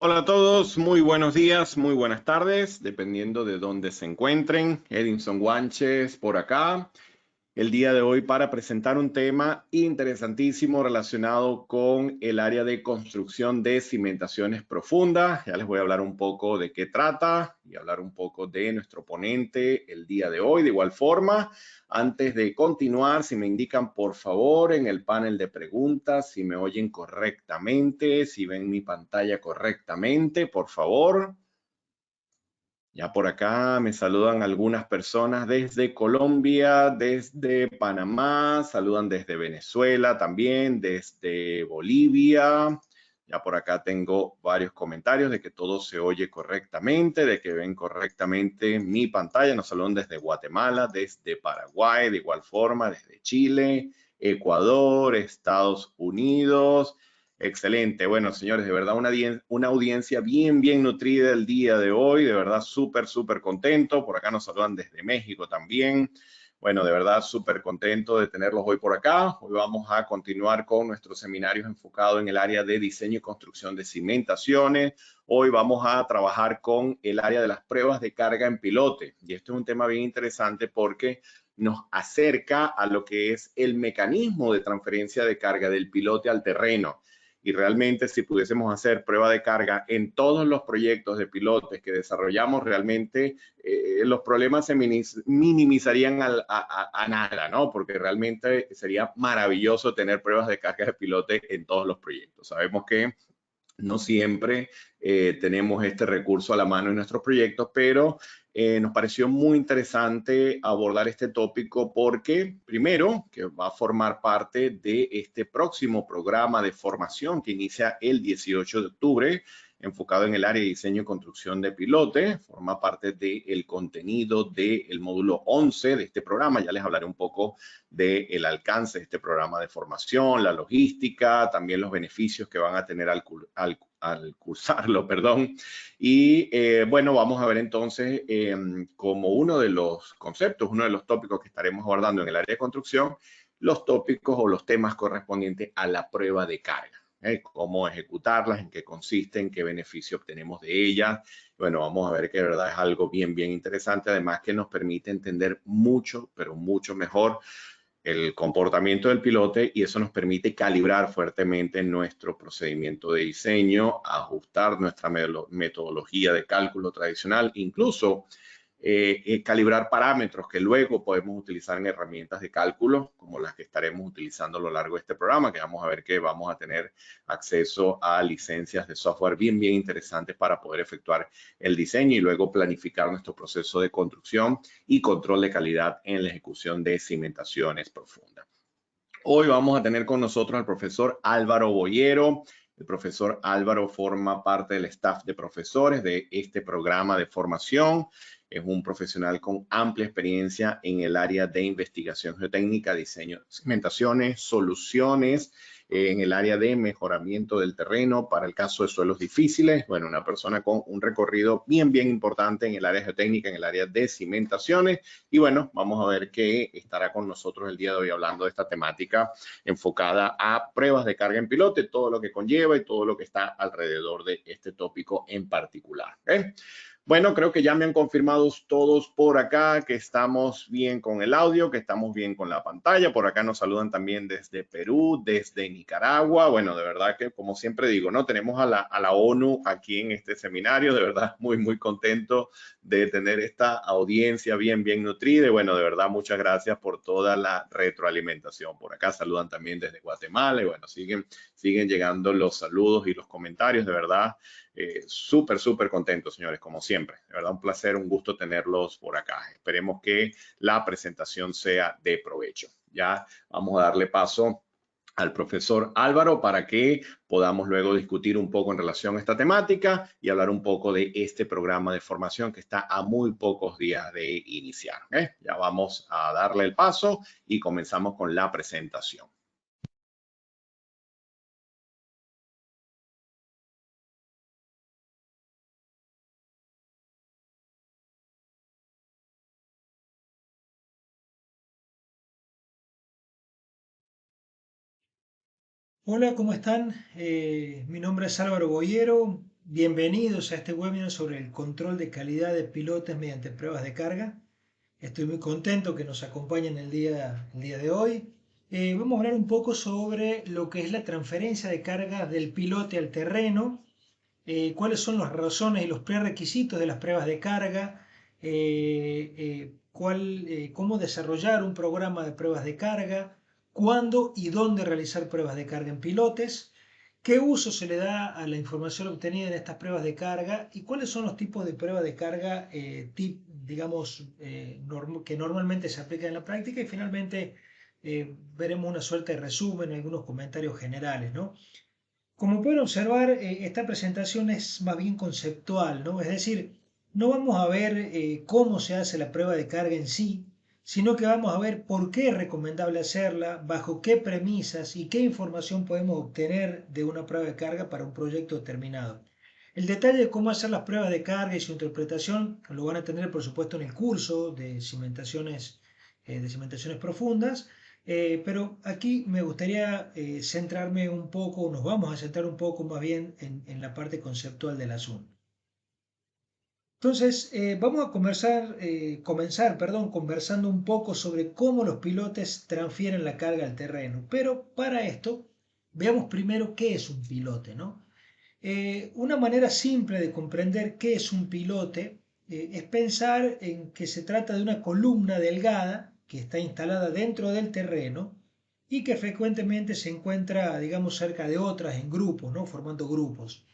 Hola a todos, muy buenos días, muy buenas tardes, dependiendo de dónde se encuentren. Edinson Guanches por acá el día de hoy para presentar un tema interesantísimo relacionado con el área de construcción de cimentaciones profundas. Ya les voy a hablar un poco de qué trata y hablar un poco de nuestro ponente el día de hoy. De igual forma, antes de continuar, si me indican por favor en el panel de preguntas, si me oyen correctamente, si ven mi pantalla correctamente, por favor. Ya por acá me saludan algunas personas desde Colombia, desde Panamá, saludan desde Venezuela también, desde Bolivia. Ya por acá tengo varios comentarios de que todo se oye correctamente, de que ven correctamente mi pantalla. Nos saludan desde Guatemala, desde Paraguay, de igual forma, desde Chile, Ecuador, Estados Unidos. Excelente. Bueno, señores, de verdad una audiencia bien nutrida el día de hoy. De verdad, súper contento. Por acá nos saludan desde México también. Bueno, de verdad, súper contento de tenerlos hoy por acá. Hoy vamos a continuar con nuestros seminarios enfocados en el área de diseño y construcción de cimentaciones. Hoy vamos a trabajar con el área de las pruebas de carga en pilote. Y esto es un tema bien interesante porque nos acerca a lo que es el mecanismo de transferencia de carga del pilote al terreno. Y realmente si pudiésemos hacer prueba de carga en todos los proyectos de pilotes que desarrollamos, realmente los problemas se minimizarían a nada, ¿no? Porque realmente sería maravilloso tener pruebas de carga de pilote en todos los proyectos. Sabemos que no siempre tenemos este recurso a la mano en nuestros proyectos, pero nos pareció muy interesante abordar este tópico porque, primero, que va a formar parte de este próximo programa de formación que inicia el 18 de octubre, enfocado en el área de diseño y construcción de pilote, forma parte del contenido del módulo 11 de este programa. Ya les hablaré un poco del alcance de este programa de formación, la logística, también los beneficios que van a tener al cursarlo, perdón. Y bueno, vamos a ver entonces como uno de los conceptos, uno de los tópicos que estaremos abordando en el área de construcción, los tópicos o los temas correspondientes a la prueba de carga. Cómo ejecutarlas, en qué consisten, qué beneficio obtenemos de ellas. Bueno, vamos a ver que de verdad es algo bien interesante, además que nos permite entender mucho, pero mucho mejor el comportamiento del pilote y eso nos permite calibrar fuertemente nuestro procedimiento de diseño, ajustar nuestra metodología de cálculo tradicional, incluso calibrar parámetros que luego podemos utilizar en herramientas de cálculo como las que estaremos utilizando a lo largo de este programa, que vamos a ver que vamos a tener acceso a licencias de software bien interesantes para poder efectuar el diseño y luego planificar nuestro proceso de construcción y control de calidad en la ejecución de cimentaciones profundas. Hoy vamos a tener con nosotros al profesor Álvaro Boyero. El profesor Álvaro forma parte del staff de profesores de este programa de formación. Es un profesional con amplia experiencia en el área de investigación geotécnica, diseño de cimentaciones, soluciones en el área de mejoramiento del terreno para el caso de suelos difíciles. Bueno, una persona con un recorrido bien importante en el área geotécnica, en el área de cimentaciones. Y bueno, vamos a ver que estará con nosotros el día de hoy hablando de esta temática enfocada a pruebas de carga en pilote, todo lo que conlleva y todo lo que está alrededor de este tópico en particular. Bueno, creo que ya me han confirmado todos por acá que estamos bien con el audio, que estamos bien con la pantalla. Por acá nos saludan también desde Perú, desde Nicaragua. Bueno, de verdad que como siempre digo, ¿no? Tenemos a la ONU aquí en este seminario. De verdad, muy contento de tener esta audiencia bien nutrida. Y bueno, de verdad, muchas gracias por toda la retroalimentación. Por acá saludan también desde Guatemala y bueno, siguen llegando los saludos y los comentarios. De verdad, súper contentos, señores, como siempre. De verdad, un placer, un gusto tenerlos por acá. Esperemos que la presentación sea de provecho. Ya vamos a darle paso al profesor Álvaro para que podamos luego discutir un poco en relación a esta temática y hablar un poco de este programa de formación que está a muy pocos días de iniciar. Ya vamos a darle el paso y comenzamos con la presentación. Hola, ¿cómo están? Mi nombre es Álvaro Boyero, Bienvenidos a este webinar sobre el control de calidad de pilotes mediante pruebas de carga. Estoy muy contento que nos acompañen el día de hoy. Vamos a hablar un poco sobre lo que es la transferencia de carga del pilote al terreno, cuáles son las razones y los prerequisitos de las pruebas de carga, cómo desarrollar un programa de pruebas de carga, cuándo y dónde realizar pruebas de carga en pilotes, qué uso se le da a la información obtenida en estas pruebas de carga y cuáles son los tipos de pruebas de carga digamos, que normalmente se aplican en la práctica y finalmente veremos una suerte de resumen, algunos comentarios generales, ¿no? Como pueden observar, esta presentación es más bien conceptual, ¿no? Es decir, no vamos a ver cómo se hace la prueba de carga en sí, sino que vamos a ver por qué es recomendable hacerla, bajo qué premisas y qué información podemos obtener de una prueba de carga para un proyecto determinado. El detalle de cómo hacer las pruebas de carga y su interpretación lo van a tener, por supuesto, en el curso de cimentaciones profundas, pero aquí me gustaría centrarme un poco, nos vamos a centrar un poco más bien en la parte conceptual del asunto. Entonces, vamos a comenzar, conversando un poco sobre cómo los pilotes transfieren la carga al terreno. Pero para esto, veamos primero qué es un pilote, ¿no? Una manera simple de comprender qué es un pilote es pensar en que se trata de una columna delgada que está instalada dentro del terreno y que frecuentemente se encuentra, digamos, cerca de otras en grupos, ¿no? Formando grupos.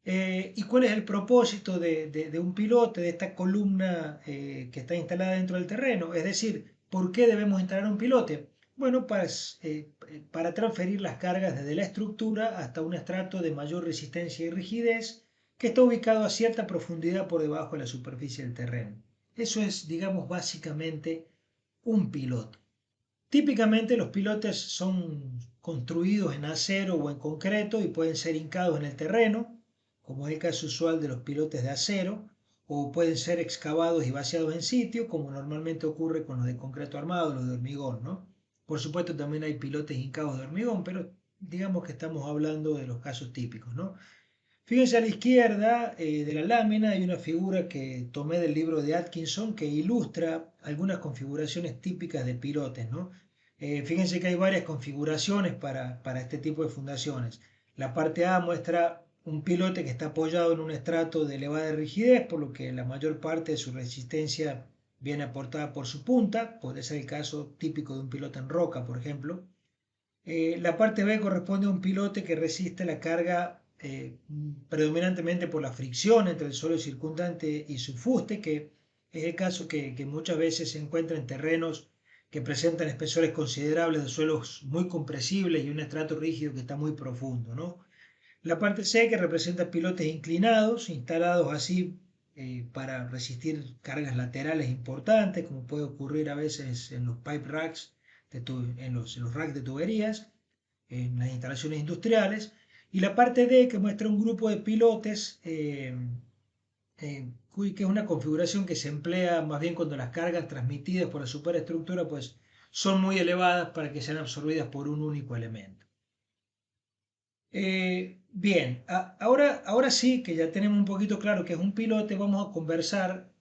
¿Y cuál es el propósito de un pilote, de esta columna que está instalada dentro del terreno? Es decir, ¿por qué debemos instalar un pilote? Bueno, para transferir las cargas desde la estructura hasta un estrato de mayor resistencia y rigidez que está ubicado a cierta profundidad por debajo de la superficie del terreno. Eso es, digamos, básicamente un pilote. Típicamente los pilotes son construidos en acero o en concreto y pueden ser hincados en el terreno, como es el caso usual de los pilotes de acero, o pueden ser excavados y vaciados en sitio, como normalmente ocurre con los de concreto armado, los de hormigón, ¿no? Por supuesto también hay pilotes hincados de hormigón, pero digamos que estamos hablando de los casos típicos, ¿no? Fíjense a la izquierda de la lámina hay una figura que tomé del libro de Atkinson que ilustra algunas configuraciones típicas de pilotes, ¿no? Fíjense que hay varias configuraciones para este tipo de fundaciones. La parte A muestra un pilote que está apoyado en un estrato de elevada rigidez, por lo que la mayor parte de su resistencia viene aportada por su punta, puede ser el caso típico de un pilote en roca, por ejemplo. La parte B corresponde a un pilote que resiste la carga predominantemente por la fricción entre el suelo circundante y su fuste, que es el caso que muchas veces se encuentra en terrenos que presentan espesores considerables de suelos muy compresibles y un estrato rígido que está muy profundo, ¿no? La parte C que representa pilotes inclinados, instalados así para resistir cargas laterales importantes, como puede ocurrir a veces en los pipe racks, en los racks de tuberías, en las instalaciones industriales. Y la parte D que muestra un grupo de pilotes, que es una configuración que se emplea más bien cuando las cargas transmitidas por la superestructura pues, son muy elevadas para que sean absorbidas por un único elemento. Bien, ahora sí que ya tenemos un poquito claro que es un pilote, vamos a conversar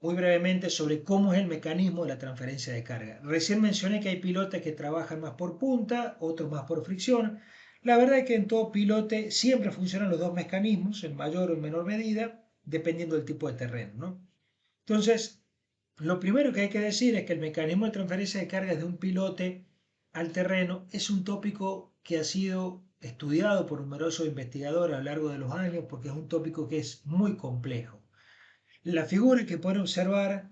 muy brevemente sobre cómo es el mecanismo de la transferencia de carga. Recién mencioné que hay pilotes que trabajan más por punta, otros más por fricción. La verdad es que en todo pilote siempre funcionan los dos mecanismos, en mayor o en menor medida, dependiendo del tipo de terreno, ¿no? Entonces, lo primero que hay que decir es que el mecanismo de transferencia de cargas de un pilote al terreno es un tópico que ha sido estudiado por numerosos investigadores a lo largo de los años porque es un tópico que es muy complejo. La figura que pueden observar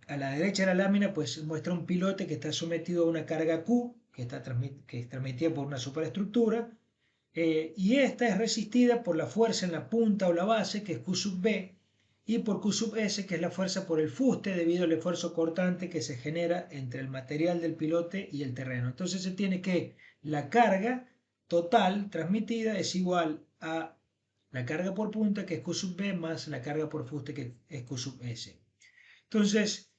a la derecha de la lámina pues muestra un pilote que está sometido a una carga Q que es transmitida por una superestructura y esta es resistida por la fuerza en la punta o la base que es Q sub B y por Q sub S que es la fuerza por el fuste debido al esfuerzo cortante que se genera entre el material del pilote y el terreno. Entonces se tiene que la carga total transmitida es igual a la carga por punta, que es Q sub B, más la carga por fuste, que es Q sub S. Entonces,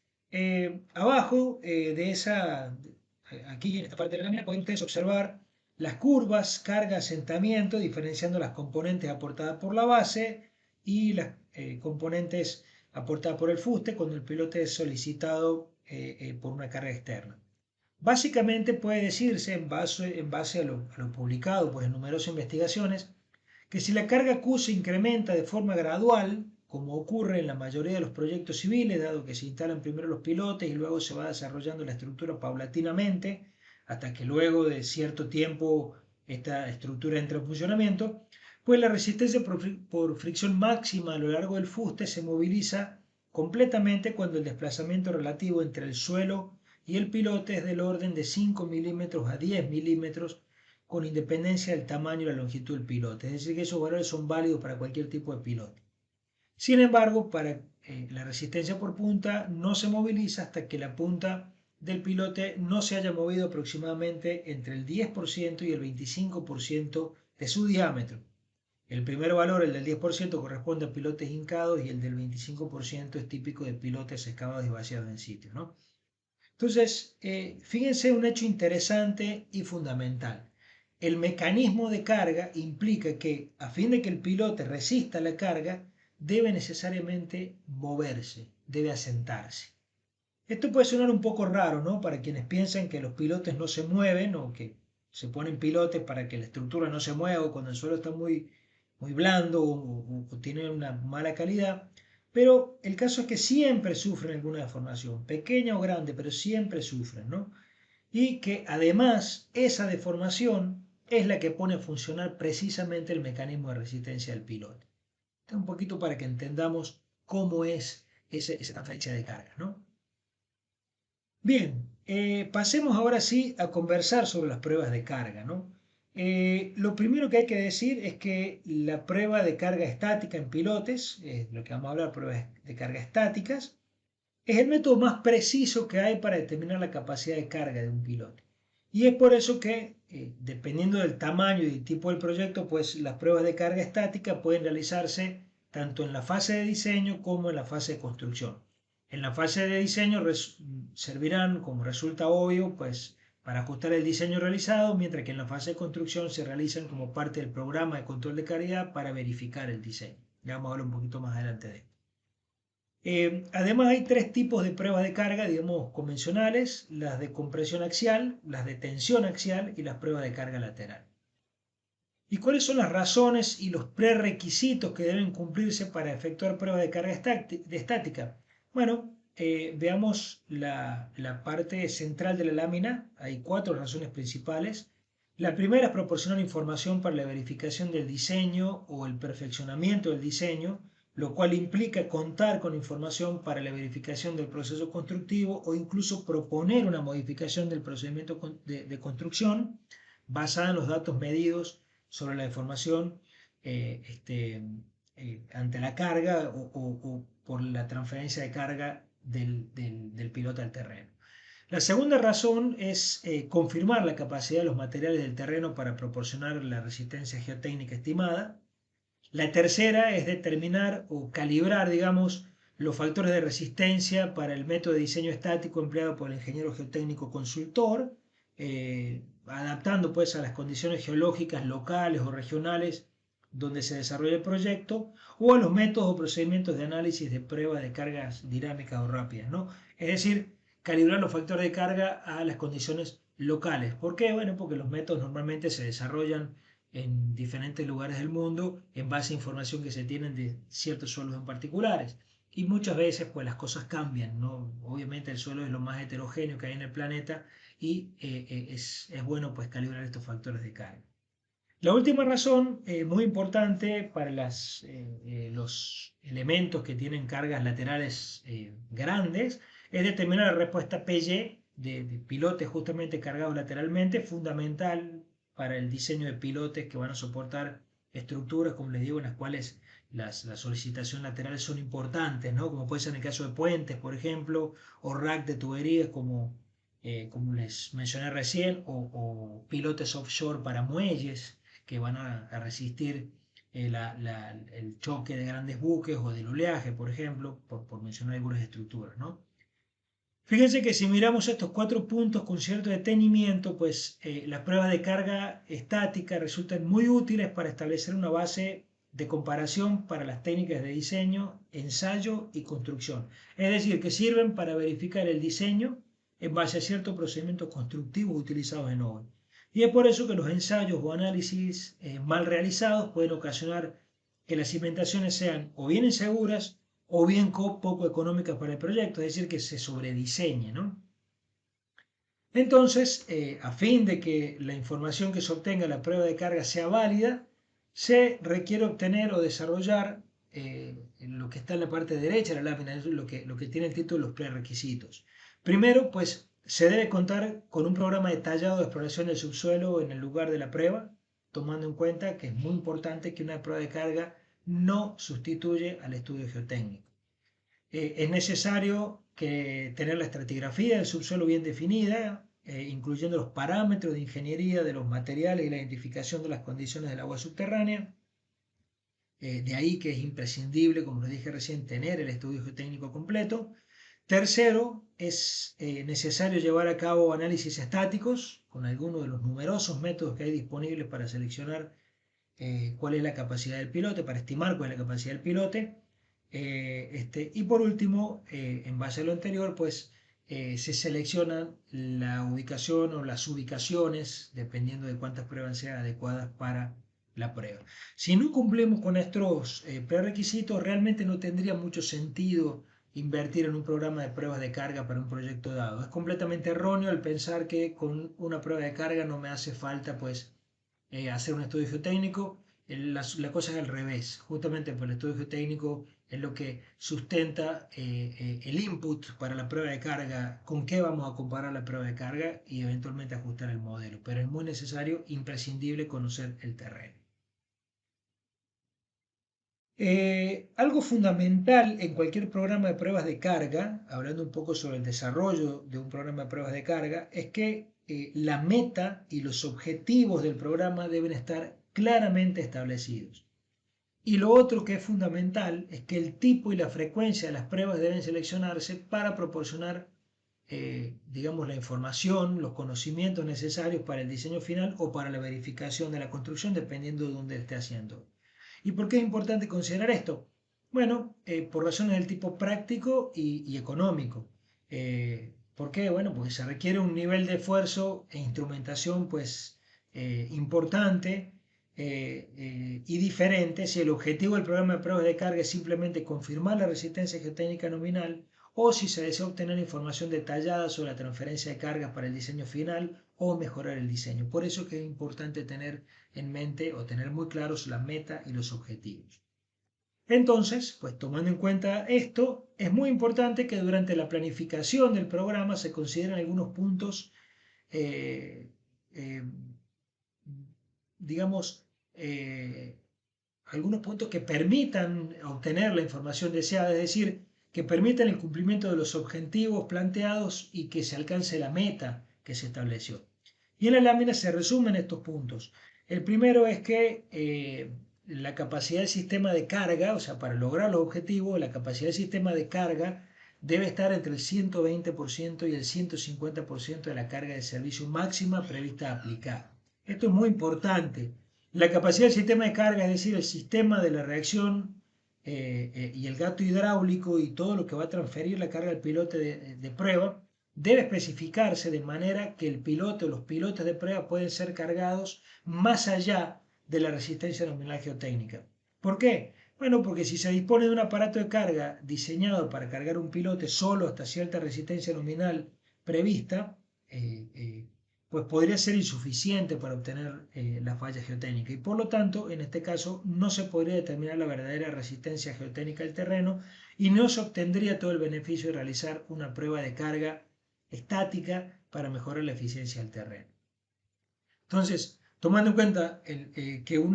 abajo aquí en esta parte de la lámina pueden ustedes observar las curvas, carga, asentamiento, diferenciando las componentes aportadas por la base y las componentes aportadas por el fuste cuando el pilote es solicitado por una carga externa. Básicamente puede decirse, en base a lo publicado pues, en numerosas investigaciones, que si la carga Q se incrementa de forma gradual, como ocurre en la mayoría de los proyectos civiles, dado que se instalan primero los pilotes y luego se va desarrollando la estructura paulatinamente, hasta que luego de cierto tiempo esta estructura entra en funcionamiento, pues la resistencia por fricción máxima a lo largo del fuste se moviliza completamente cuando el desplazamiento relativo entre el suelo y el pilote es del orden de 5 milímetros a 10 milímetros con independencia del tamaño y la longitud del pilote. Es decir, que esos valores son válidos para cualquier tipo de pilote. Sin embargo, para la resistencia por punta no se moviliza hasta que la punta del pilote no se haya movido aproximadamente entre el 10% y el 25% de su diámetro. El primer valor, el del 10%, corresponde a pilotes hincados y el del 25% es típico de pilotes excavados y vaciados en sitio, ¿no? Entonces, fíjense un hecho interesante y fundamental. El mecanismo de carga implica que, a fin de que el pilote resista la carga, debe necesariamente moverse, debe asentarse. Esto puede sonar un poco raro, ¿no? Para quienes piensan que los pilotes no se mueven o que se ponen pilotes para que la estructura no se mueva o cuando el suelo está muy, muy blando o tiene una mala calidad. Pero el caso es que siempre sufren alguna deformación, pequeña o grande, pero siempre sufren, ¿no? Y que además esa deformación es la que pone a funcionar precisamente el mecanismo de resistencia del pilote. Esto un poquito para que entendamos cómo es esa transferencia de carga, ¿no? Bien, pasemos ahora sí a conversar sobre las pruebas de carga, ¿no? Lo primero que hay que decir es que la prueba de carga estática en pilotes, lo que vamos a hablar, pruebas de carga estáticas, es el método más preciso que hay para determinar la capacidad de carga de un pilote. Y es por eso que, dependiendo del tamaño y tipo del proyecto, pues las pruebas de carga estática pueden realizarse tanto en la fase de diseño como en la fase de construcción. En la fase de diseño servirán, como resulta obvio, pues para ajustar el diseño realizado, mientras que en la fase de construcción se realizan como parte del programa de control de calidad para verificar el diseño. Ya vamos a hablar un poquito más adelante de esto. Además hay tres tipos de pruebas de carga, digamos, convencionales, las de compresión axial, las de tensión axial y las pruebas de carga lateral. ¿Y cuáles son las razones y los prerequisitos que deben cumplirse para efectuar pruebas de carga estática? Bueno, veamos la parte central de la lámina. Hay cuatro razones principales. La primera es proporcionar información para la verificación del diseño o el perfeccionamiento del diseño, lo cual implica contar con información para la verificación del proceso constructivo o incluso proponer una modificación del procedimiento de construcción basada en los datos medidos sobre la deformación ante la carga o por la transferencia de carga del piloto al terreno. La segunda razón es confirmar la capacidad de los materiales del terreno para proporcionar la resistencia geotécnica estimada. La tercera es determinar o calibrar, digamos, los factores de resistencia para el método de diseño estático empleado por el ingeniero geotécnico consultor, adaptando pues a las condiciones geológicas locales o regionales donde se desarrolla el proyecto, o a los métodos o procedimientos de análisis de pruebas de cargas dinámicas o rápidas, ¿no? Es decir, calibrar los factores de carga a las condiciones locales. ¿Por qué? Bueno, porque los métodos normalmente se desarrollan en diferentes lugares del mundo en base a información que se tienen de ciertos suelos en particulares. Y muchas veces pues las cosas cambian, ¿no? Obviamente el suelo es lo más heterogéneo que hay en el planeta y es bueno pues calibrar estos factores de carga. La última razón, muy importante para los elementos que tienen cargas laterales grandes, es determinar la respuesta PY de pilotes justamente cargados lateralmente, fundamental para el diseño de pilotes que van a soportar estructuras, como les digo, en las cuales las solicitaciones laterales son importantes, ¿no? Como puede ser en el caso de puentes, por ejemplo, o rack de tuberías, como les mencioné recién, o pilotes offshore para muelles que van a resistir el choque de grandes buques o del oleaje, por ejemplo, por mencionar algunas estructuras, ¿no? Fíjense que si miramos estos 4 puntos con cierto detenimiento, pues las pruebas de carga estática resultan muy útiles para establecer una base de comparación para las técnicas de diseño, ensayo y construcción. Es decir, que sirven para verificar el diseño en base a ciertos procedimientos constructivos utilizados en obra. Y es por eso que los ensayos o análisis mal realizados pueden ocasionar que las cimentaciones sean o bien inseguras o bien poco económicas para el proyecto, es decir, que se sobrediseñe, ¿no? Entonces, a fin de que la información que se obtenga en la prueba de carga sea válida, se requiere obtener o desarrollar lo que está en la parte derecha de la lámina, es lo que tiene el título de los prerequisitos. Primero, pues se debe contar con un programa detallado de exploración del subsuelo en el lugar de la prueba, tomando en cuenta que es muy importante que una prueba de carga no sustituye al estudio geotécnico. Es necesario tener la estratigrafía del subsuelo bien definida, incluyendo los parámetros de ingeniería de los materiales y la identificación de las condiciones del agua subterránea. De ahí que es imprescindible, como les dije recién, tener el estudio geotécnico completo. Tercero, es necesario llevar a cabo análisis estáticos con algunos de los numerosos métodos que hay disponibles para seleccionar cuál es la capacidad del pilote, para estimar cuál es la capacidad del pilote. Y por último, en base a lo anterior, pues se seleccionan la ubicación o las ubicaciones, dependiendo de cuántas pruebas sean adecuadas para la prueba. Si no cumplimos con estos prerequisitos, realmente no tendría mucho sentido invertir en un programa de pruebas de carga para un proyecto dado. Es completamente erróneo el pensar que con una prueba de carga no me hace falta pues hacer un estudio geotécnico. La cosa es al revés, justamente por el estudio geotécnico es lo que sustenta el input para la prueba de carga, con qué vamos a comparar la prueba de carga y eventualmente ajustar el modelo. Pero es muy necesario, imprescindible conocer el terreno. Algo fundamental en cualquier programa de pruebas de carga, hablando un poco sobre el desarrollo de un programa de pruebas de carga, es que la meta y los objetivos del programa deben estar claramente establecidos. Y lo otro que es fundamental es que el tipo y la frecuencia de las pruebas deben seleccionarse para proporcionar, digamos, la información, los conocimientos necesarios para el diseño final o para la verificación de la construcción, dependiendo de dónde esté haciendo. ¿Y por qué es importante considerar esto? Bueno, por razones del tipo práctico y económico. ¿Por qué? Bueno, porque se requiere un nivel de esfuerzo e instrumentación pues importante y diferente si el objetivo del programa de pruebas de carga es simplemente confirmar la resistencia geotécnica nominal o si se desea obtener información detallada sobre la transferencia de cargas para el diseño final o mejorar el diseño. Por eso es que es importante tener en mente o tener muy claros la meta y los objetivos. Entonces, pues tomando en cuenta esto, es muy importante que durante la planificación del programa se consideren algunos puntos, eh, eh, digamos, algunos puntos que permitan obtener la información deseada, es decir, que permitan el cumplimiento de los objetivos planteados y que se alcance la meta que se estableció. Y en la lámina se resumen estos puntos. El primero es que la capacidad del sistema de carga, o sea, para lograr los objetivos, la capacidad del sistema de carga debe estar entre el 120% y el 150% de la carga de servicio máxima prevista aplicar. Esto es muy importante. La capacidad del sistema de carga, es decir, el sistema de la reacción y el gato hidráulico y todo lo que va a transferir la carga al pilote de prueba, debe especificarse de manera que el piloto o los pilotes de prueba pueden ser cargados más allá de la resistencia nominal geotécnica. ¿Por qué? Bueno, porque si se dispone de un aparato de carga diseñado para cargar un pilote solo hasta cierta resistencia nominal prevista, pues podría ser insuficiente para obtener la falla geotécnica y por lo tanto en este caso no se podría determinar la verdadera resistencia geotécnica del terreno y no se obtendría todo el beneficio de realizar una prueba de carga estática para mejorar la eficiencia del terreno. Entonces, tomando en cuenta que en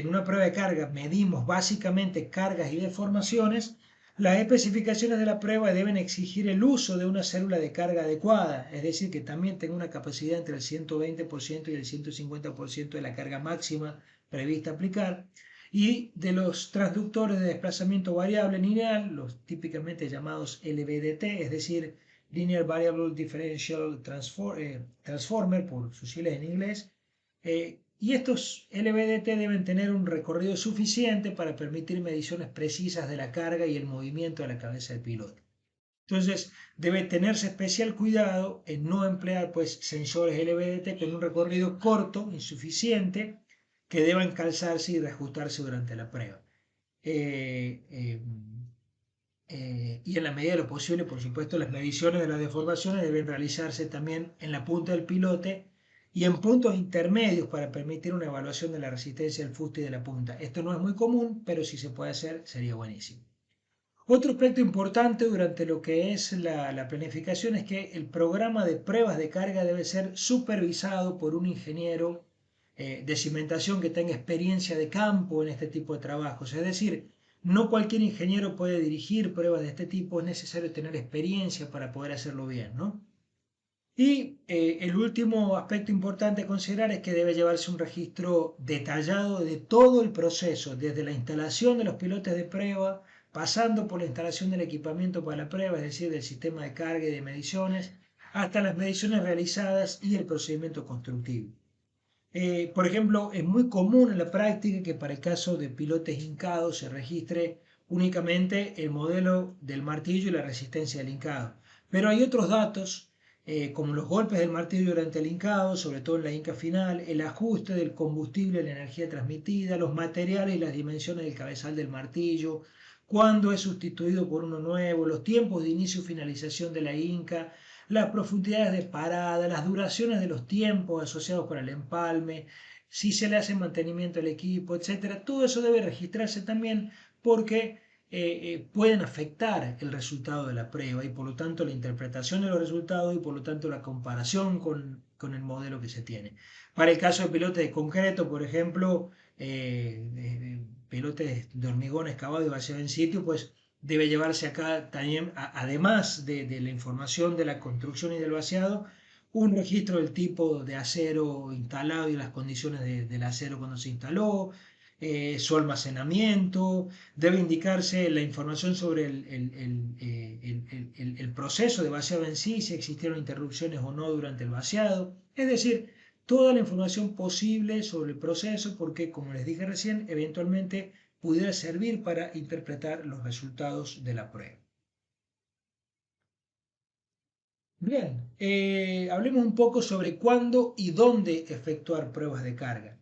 una prueba de carga medimos básicamente cargas y deformaciones, las especificaciones de la prueba deben exigir el uso de una célula de carga adecuada, es decir, que también tenga una capacidad entre el 120% y el 150% de la carga máxima prevista aplicar, y de los transductores de desplazamiento variable lineal, los típicamente llamados LVDT, es decir, Linear Variable Differential Transformer, por sus siglas en inglés, y estos LVDT deben tener un recorrido suficiente para permitir mediciones precisas de la carga y el movimiento de la cabeza del piloto. Entonces, debe tenerse especial cuidado en no emplear pues, sensores LVDT con un recorrido corto, insuficiente, que deban calzarse y reajustarse durante la prueba. Y en la medida de lo posible, por supuesto, las mediciones de las deformaciones deben realizarse también en la punta del pilote y en puntos intermedios para permitir una evaluación de la resistencia del fuste y de la punta. Esto no es muy común, pero si se puede hacer, sería buenísimo. Otro aspecto importante durante lo que es la planificación es que el programa de pruebas de carga debe ser supervisado por un ingeniero de cimentación que tenga experiencia de campo en este tipo de trabajos. Es decir, no cualquier ingeniero puede dirigir pruebas de este tipo, es necesario tener experiencia para poder hacerlo bien, ¿no? Y el último aspecto importante a considerar es que debe llevarse un registro detallado de todo el proceso, desde la instalación de los pilotes de prueba, pasando por la instalación del equipamiento para la prueba, es decir, del sistema de carga y de mediciones, hasta las mediciones realizadas y el procedimiento constructivo. Por ejemplo, es muy común en la práctica que para el caso de pilotes hincados se registre únicamente el modelo del martillo y la resistencia del hincado. Pero hay otros datos, como los golpes del martillo durante el hincado, sobre todo en la hinca final, el ajuste del combustible, la energía transmitida, los materiales y las dimensiones del cabezal del martillo, cuándo es sustituido por uno nuevo, los tiempos de inicio y finalización de la hinca, las profundidades de parada, las duraciones de los tiempos asociados con el empalme, si se le hace mantenimiento al equipo, etcétera. Todo eso debe registrarse también porque pueden afectar el resultado de la prueba y por lo tanto la interpretación de los resultados y por lo tanto la comparación con el modelo que se tiene. Para el caso de pilotes de concreto, por ejemplo, pilotes de hormigón excavado y vaciado en sitio, pues debe llevarse acá también, además de la información de la construcción y del vaciado, un registro del tipo de acero instalado y las condiciones del acero cuando se instaló, su almacenamiento, debe indicarse la información sobre el proceso de vaciado en sí, si existieron interrupciones o no durante el vaciado, es decir, toda la información posible sobre el proceso, porque como les dije recién, eventualmente pudiera servir para interpretar los resultados de la prueba. Bien, hablemos un poco sobre cuándo y dónde efectuar pruebas de carga.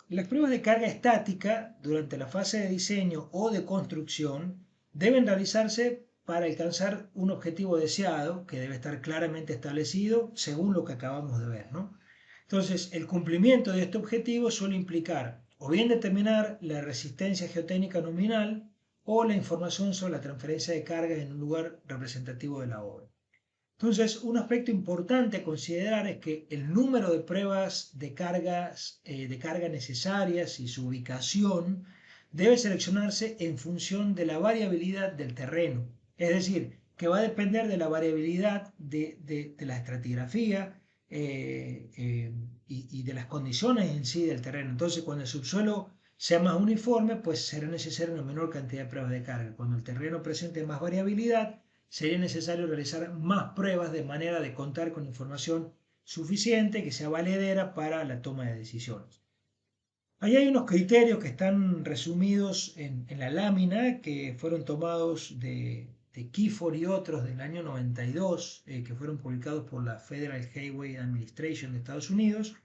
Las pruebas de carga estática durante la fase de diseño o de construcción deben realizarse para alcanzar un objetivo deseado que debe estar claramente establecido según lo que acabamos de ver, ¿no? Entonces, el cumplimiento de este objetivo suele implicar o bien determinar la resistencia geotécnica nominal o la información sobre la transferencia de cargas en un lugar representativo de la obra. Entonces, un aspecto importante a considerar es que el número de pruebas de carga necesarias y su ubicación debe seleccionarse en función de la variabilidad del terreno. Es decir, que va a depender de la variabilidad de la estratigrafía y de las condiciones en sí del terreno. Entonces, cuando el subsuelo sea más uniforme, pues será necesaria una menor cantidad de pruebas de carga. Cuando el terreno presente más variabilidad, sería necesario realizar más pruebas de manera de contar con información suficiente que sea valedera para la toma de decisiones. Ahí hay unos criterios que están resumidos en la lámina que fueron tomados de Kiefer y otros del año 92, que fueron publicados por la Federal Highway Administration de Estados Unidos,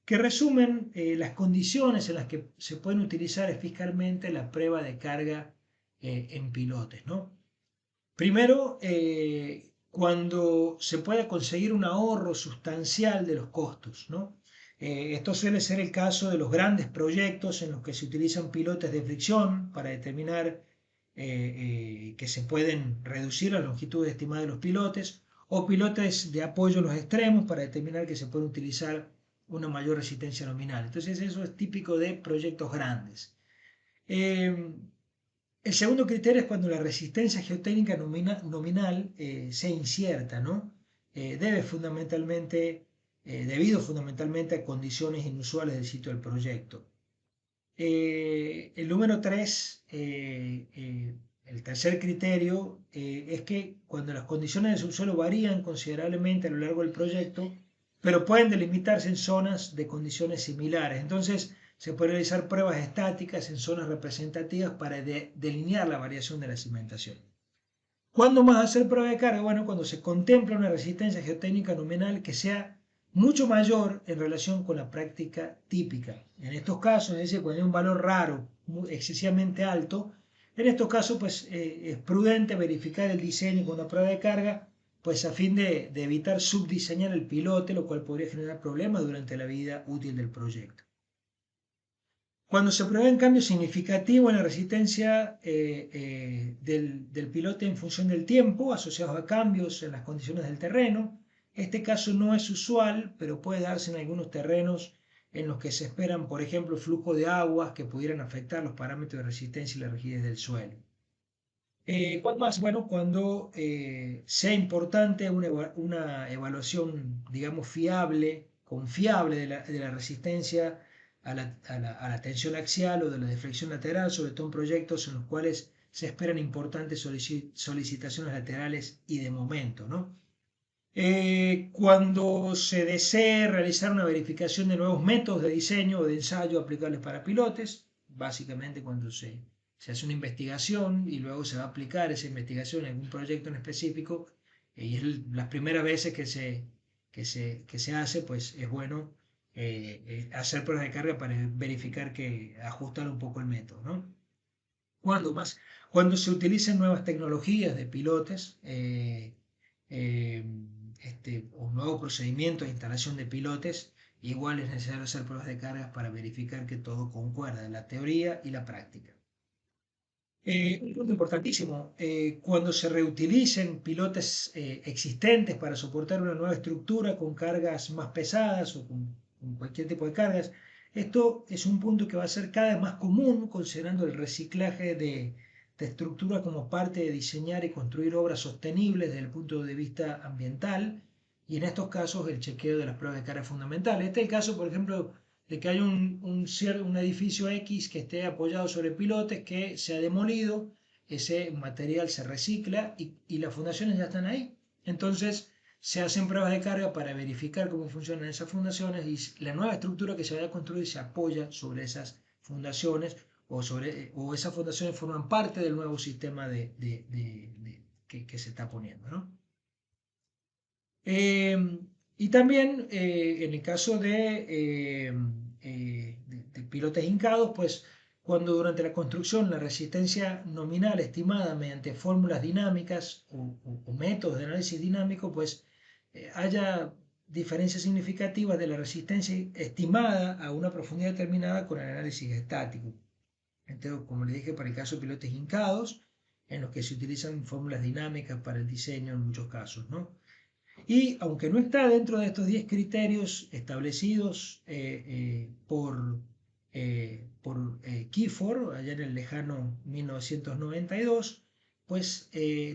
que resumen las condiciones en las que se pueden utilizar fiscalmente la prueba de carga en pilotes, ¿no? Primero, cuando se pueda conseguir un ahorro sustancial de los costos, ¿no? Esto suele ser el caso de los grandes proyectos en los que se utilizan pilotes de fricción para determinar que se pueden reducir la longitud estimada de los pilotes, o pilotes de apoyo en los extremos para determinar que se puede utilizar una mayor resistencia nominal. Entonces eso es típico de proyectos grandes. Eh, el segundo criterio es cuando la resistencia geotécnica nominal sea incierta, ¿no? Debido fundamentalmente a condiciones inusuales del sitio del proyecto. El número 3, el tercer criterio, es que cuando las condiciones del subsuelo varían considerablemente a lo largo del proyecto, pero pueden delimitarse en zonas de condiciones similares. Entonces, se pueden realizar pruebas estáticas en zonas representativas para delinear la variación de la cimentación. ¿Cuándo más hacer prueba de carga? Bueno, cuando se contempla una resistencia geotécnica nominal que sea mucho mayor en relación con la práctica típica. En estos casos, es decir, cuando hay un valor raro, excesivamente alto, en estos casos pues, es prudente verificar el diseño con una prueba de carga, pues a fin de evitar subdiseñar el pilote, lo cual podría generar problemas durante la vida útil del proyecto. Cuando se prueben cambios significativos en la resistencia del pilote en función del tiempo, asociados a cambios en las condiciones del terreno, este caso no es usual, pero puede darse en algunos terrenos en los que se esperan, por ejemplo, flujo de aguas que pudieran afectar los parámetros de resistencia y la rigidez del suelo. ¿Cuál más? Bueno, cuando sea importante una evaluación, digamos, fiable, confiable de la resistencia a la tensión axial o de la deflexión lateral, sobre todo en proyectos en los cuales se esperan importantes solicitaciones laterales y de momento, ¿no? Cuando se desee realizar una verificación de nuevos métodos de diseño o de ensayo aplicables para pilotes, básicamente cuando se hace una investigación y luego se va a aplicar esa investigación en algún proyecto en específico, y es las primeras veces que se hace, pues es bueno hacer pruebas de carga para verificar que ajustar un poco el método, ¿no? ¿Cuándo más? Cuando se utilicen nuevas tecnologías de pilotes, eh, o nuevos procedimientos de instalación de pilotes, igual es necesario hacer pruebas de cargas para verificar que todo concuerda, la teoría y la práctica. Un punto importantísimo, cuando se reutilicen pilotes existentes para soportar una nueva estructura con cargas más pesadas o con cualquier tipo de cargas, esto es un punto que va a ser cada vez más común considerando el reciclaje de estructura como parte de diseñar y construir obras sostenibles desde el punto de vista ambiental, y en estos casos el chequeo de las pruebas de carga es fundamental. Este es el caso, por ejemplo, de que hay un edificio X que esté apoyado sobre pilotes que se ha demolido, ese material se recicla y las fundaciones ya están ahí. Entonces se hacen pruebas de carga para verificar cómo funcionan esas fundaciones y la nueva estructura que se vaya a construir se apoya sobre esas fundaciones o esas fundaciones forman parte del nuevo sistema que se está poniendo, ¿no? Y también en el caso de pilotes hincados, pues cuando durante la construcción la resistencia nominal estimada mediante fórmulas dinámicas o métodos de análisis dinámico, pues haya diferencias significativas de la resistencia estimada a una profundidad determinada con el análisis estático. Entonces, como le dije, para el caso de pilotes hincados, en los que se utilizan fórmulas dinámicas para el diseño en muchos casos, ¿no? Y aunque no está dentro de estos 10 criterios establecidos por Kiefer, allá en el lejano 1992, pues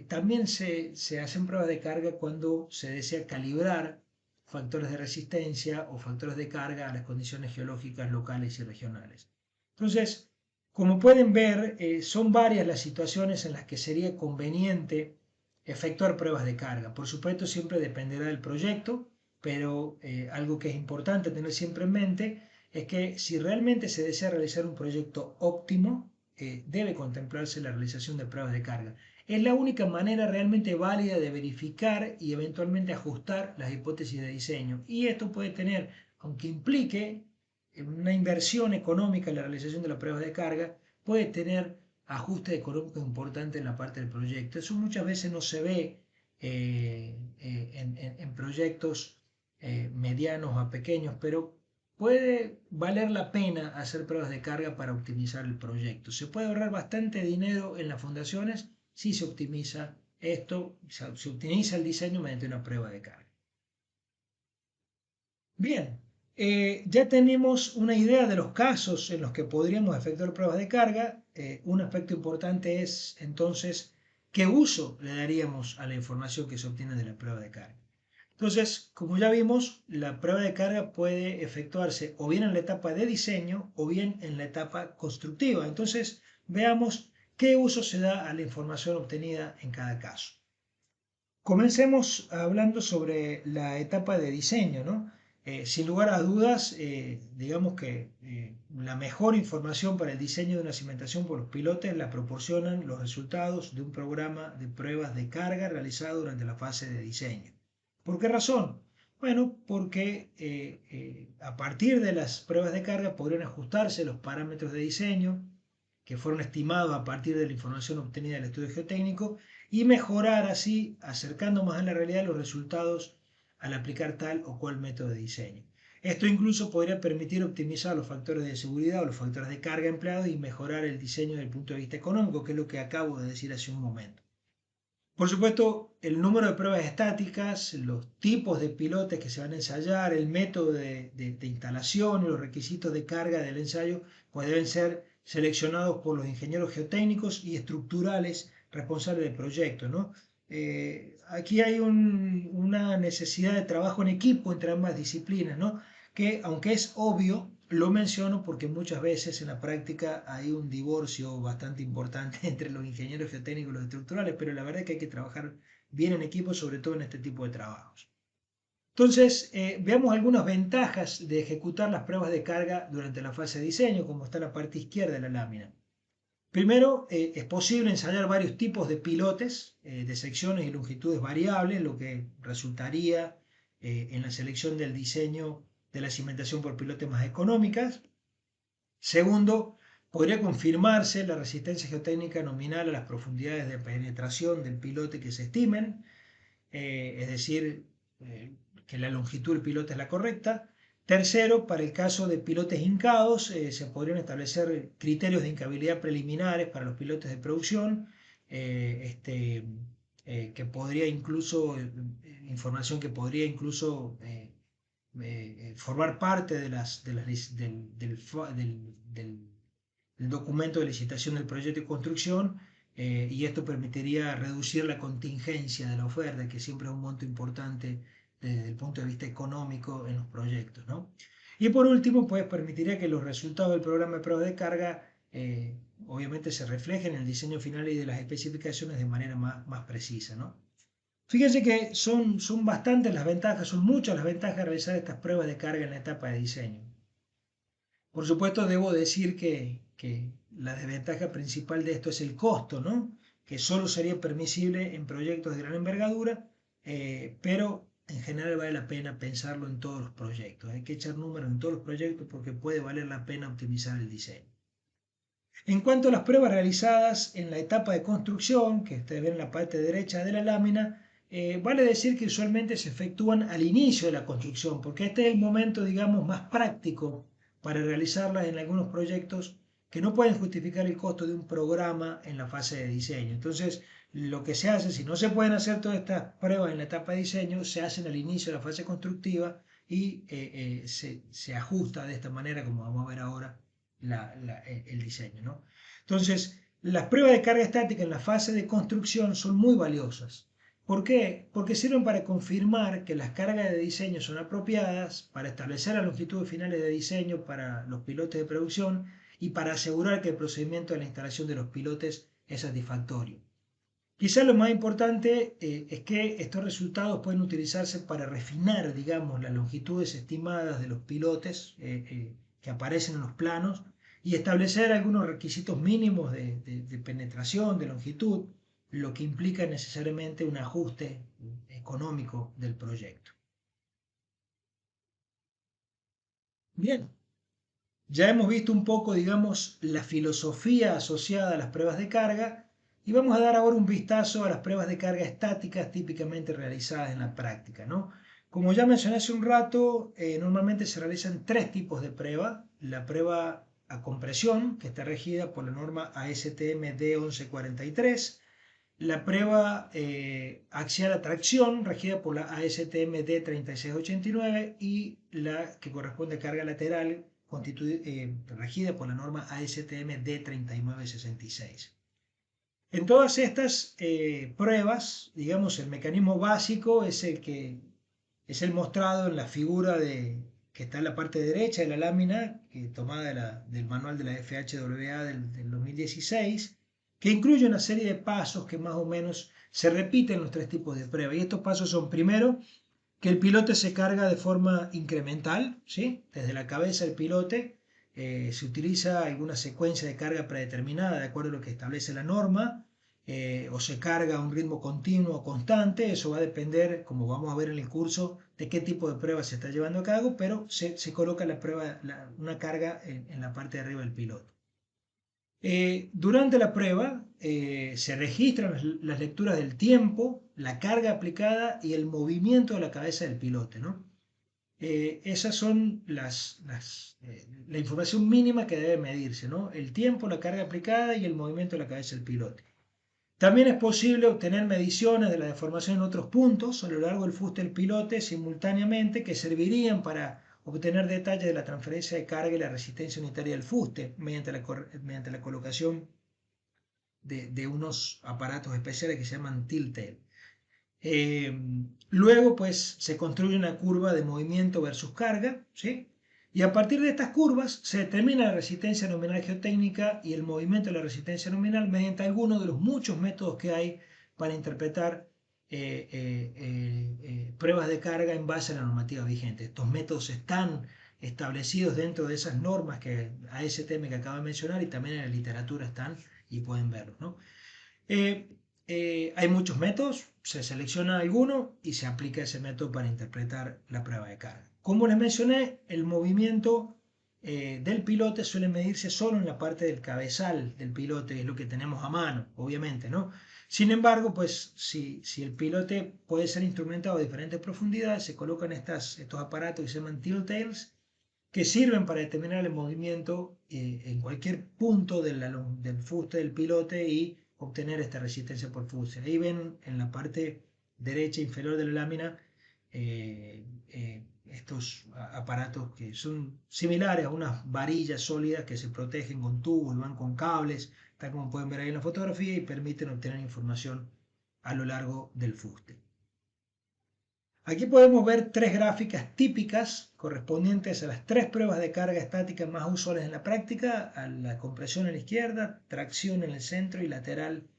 también se hacen pruebas de carga cuando se desea calibrar factores de resistencia o factores de carga a las condiciones geológicas locales y regionales. Entonces, como pueden ver, son varias las situaciones en las que sería conveniente efectuar pruebas de carga. Por supuesto, siempre dependerá del proyecto, pero algo que es importante tener siempre en mente es que si realmente se desea realizar un proyecto óptimo, debe contemplarse la realización de pruebas de carga. Es la única manera realmente válida de verificar y eventualmente ajustar las hipótesis de diseño. Y esto puede tener, aunque implique una inversión económica en la realización de las pruebas de carga, puede tener ajustes económicos importantes en la parte del proyecto. Eso muchas veces no se ve en proyectos medianos a pequeños, pero puede valer la pena hacer pruebas de carga para optimizar el proyecto. Se puede ahorrar bastante dinero en las fundaciones si se optimiza esto, se optimiza el diseño mediante una prueba de carga. Bien, ya tenemos una idea de los casos en los que podríamos efectuar pruebas de carga. Un aspecto importante es entonces qué uso le daríamos a la información que se obtiene de la prueba de carga. Entonces, como ya vimos, la prueba de carga puede efectuarse o bien en la etapa de diseño o bien en la etapa constructiva. Entonces, veamos qué uso se da a la información obtenida en cada caso. Comencemos hablando sobre la etapa de diseño, ¿no? Sin lugar a dudas, digamos que la mejor información para el diseño de una cimentación por los pilotes la proporcionan los resultados de un programa de pruebas de carga realizado durante la fase de diseño. ¿Por qué razón? Bueno, porque a partir de las pruebas de carga podrían ajustarse los parámetros de diseño que fueron estimados a partir de la información obtenida del estudio geotécnico y mejorar así, acercando más a la realidad los resultados al aplicar tal o cual método de diseño. Esto incluso podría permitir optimizar los factores de seguridad o los factores de carga empleados y mejorar el diseño desde el punto de vista económico, que es lo que acabo de decir hace un momento. Por supuesto, el número de pruebas estáticas, los tipos de pilotes que se van a ensayar, el método de instalación y los requisitos de carga del ensayo, pues deben ser seleccionados por los ingenieros geotécnicos y estructurales responsables del proyecto, ¿no? Aquí hay una necesidad de trabajo en equipo entre ambas disciplinas, ¿no? Que aunque es obvio, lo menciono porque muchas veces en la práctica hay un divorcio bastante importante entre los ingenieros geotécnicos y los estructurales, pero la verdad es que hay que trabajar bien en equipo, sobre todo en este tipo de trabajos. Entonces, veamos algunas ventajas de ejecutar las pruebas de carga durante la fase de diseño, como está en la parte izquierda de la lámina. Primero, es posible ensayar varios tipos de pilotes de secciones y longitudes variables, lo que resultaría en la selección del diseño de la cimentación por pilotes más económicas. Segundo, podría confirmarse la resistencia geotécnica nominal a las profundidades de penetración del pilote que se estimen, es decir, que la longitud del pilote es la correcta. Tercero, para el caso de pilotes hincados, se podrían establecer criterios de hincabilidad preliminares para los pilotes de producción, que podría incluso, información que podría incluso formar parte del documento de licitación del proyecto y construcción, y esto permitiría reducir la contingencia de la oferta, que siempre es un monto importante desde el punto de vista económico en los proyectos, ¿no? Y por último, pues permitiría que los resultados del programa de prueba de carga obviamente se reflejen en el diseño final y de las especificaciones de manera más precisa, ¿no? Fíjense que son bastantes las ventajas, son muchas las ventajas de realizar estas pruebas de carga en la etapa de diseño. Por supuesto, debo decir que la desventaja principal de esto es el costo, ¿no? Que solo sería permisible en proyectos de gran envergadura, pero en general vale la pena pensarlo en todos los proyectos. Hay que echar números en todos los proyectos porque puede valer la pena optimizar el diseño. En cuanto a las pruebas realizadas en la etapa de construcción, que ustedes ven en la parte derecha de la lámina, vale decir que usualmente se efectúan al inicio de la construcción, porque este es el momento, digamos, más práctico para realizarlas en algunos proyectos que no pueden justificar el costo de un programa en la fase de diseño. Entonces, lo que se hace, si no se pueden hacer todas estas pruebas en la etapa de diseño, se hacen al inicio de la fase constructiva y se ajusta de esta manera, como vamos a ver ahora, el diseño, ¿no? Entonces, las pruebas de carga estática en la fase de construcción son muy valiosas. ¿Por qué? Porque sirven para confirmar que las cargas de diseño son apropiadas, para establecer las longitudes finales de diseño para los pilotes de producción y para asegurar que el procedimiento de la instalación de los pilotes es satisfactorio. Quizás lo más importante es que estos resultados pueden utilizarse para refinar, digamos, las longitudes estimadas de los pilotes que aparecen en los planos y establecer algunos requisitos mínimos de penetración, de longitud, lo que implica necesariamente un ajuste económico del proyecto. Bien, ya hemos visto un poco, digamos, la filosofía asociada a las pruebas de carga y vamos a dar ahora un vistazo a las pruebas de carga estáticas típicamente realizadas en la práctica, ¿no? Como ya mencioné hace un rato, normalmente se realizan tres tipos de prueba. La prueba a compresión, que está regida por la norma ASTM D1143, la prueba axial a tracción, regida por la ASTM D3689, y la que corresponde a carga lateral, regida por la norma ASTM D3966. En todas estas pruebas, digamos, el mecanismo básico es el que Es el mostrado en la figura que está en la parte derecha de la lámina, tomada del manual de la FHWA del 2016, que incluye una serie de pasos que más o menos se repiten en los tres tipos de prueba. Y estos pasos son, primero, que el pilote se carga de forma incremental, ¿sí? Desde la cabeza del pilote se utiliza alguna secuencia de carga predeterminada de acuerdo a lo que establece la norma, o se carga a un ritmo continuo o constante. Eso va a depender, como vamos a ver en el curso, de qué tipo de prueba se está llevando a cabo, pero se coloca una carga en la parte de arriba del piloto. Durante la prueba se registran las lecturas del tiempo, la carga aplicada y el movimiento de la cabeza del piloto, ¿no? Esas son la información mínima que debe medirse, ¿no? El tiempo, la carga aplicada y el movimiento de la cabeza del piloto. También es posible obtener mediciones de la deformación en otros puntos a lo largo del fuste del pilote simultáneamente, que servirían para obtener detalles de la transferencia de carga y la resistencia unitaria del fuste mediante la colocación de unos aparatos especiales que se llaman tilt-tail. Luego, pues, se construye una curva de movimiento versus carga, ¿sí? Y a partir de estas curvas se determina la resistencia nominal geotécnica y el movimiento de la resistencia nominal mediante algunos de los muchos métodos que hay para interpretar pruebas de carga en base a la normativa vigente. Estos métodos están establecidos dentro de esas normas ASTM que acabo de mencionar, y también en la literatura están y pueden verlos, ¿no? Hay muchos métodos, se selecciona alguno y se aplica ese método para interpretar la prueba de carga. Como les mencioné, el movimiento del pilote suele medirse solo en la parte del cabezal del pilote, es lo que tenemos a mano, obviamente, ¿no? Sin embargo, pues si el pilote puede ser instrumentado a diferentes profundidades, se colocan estos aparatos que se llaman tilt tails, que sirven para determinar el movimiento en cualquier punto del fuste del pilote y obtener esta resistencia por fuste. Ahí ven en la parte derecha inferior de la lámina estos aparatos que son similares a unas varillas sólidas que se protegen con tubos, van con cables, tal como pueden ver ahí en la fotografía, y permiten obtener información a lo largo del fuste. Aquí podemos ver tres gráficas típicas correspondientes a las tres pruebas de carga estática más usuales en la práctica: a la compresión a la izquierda, tracción en el centro y lateral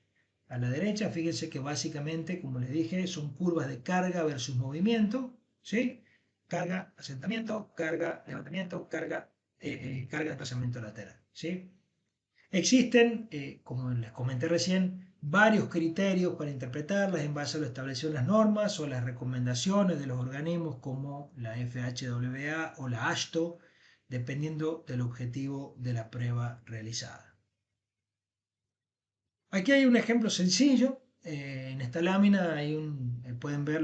a la derecha. Fíjense que básicamente, como les dije, son curvas de carga versus movimiento, ¿sí? Carga, asentamiento, carga, levantamiento, carga, desplazamiento lateral, ¿sí? Existen, como les comenté recién, varios criterios para interpretarlas en base a lo establecido en las normas o las recomendaciones de los organismos como la FHWA o la AASHTO, dependiendo del objetivo de la prueba realizada. Aquí hay un ejemplo sencillo. En esta lámina pueden ver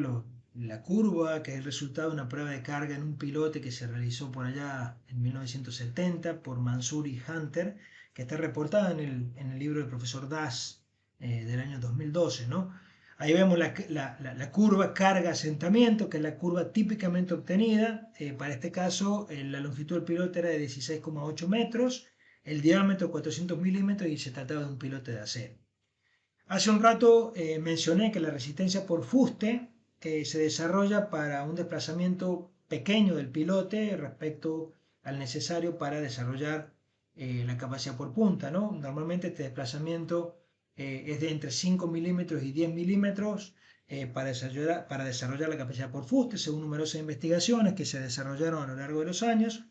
la curva, que es el resultado de una prueba de carga en un pilote que se realizó por allá en 1970 por Mansour y Hunter, que está reportada en el libro del profesor Das del año 2012, ¿no? Ahí vemos la curva carga-asentamiento, que es la curva típicamente obtenida. Para este caso, la longitud del pilote era de 16,8 metros, el diámetro 400 milímetros, y se trataba de un pilote de acero. Hace un rato mencioné que la resistencia por fuste se desarrolla para un desplazamiento pequeño del pilote respecto al necesario para desarrollar la capacidad por punta, ¿no? Normalmente este desplazamiento es de entre 5 milímetros y 10 milímetros para desarrollar la capacidad por fuste, según numerosas investigaciones que se desarrollaron a lo largo de los años.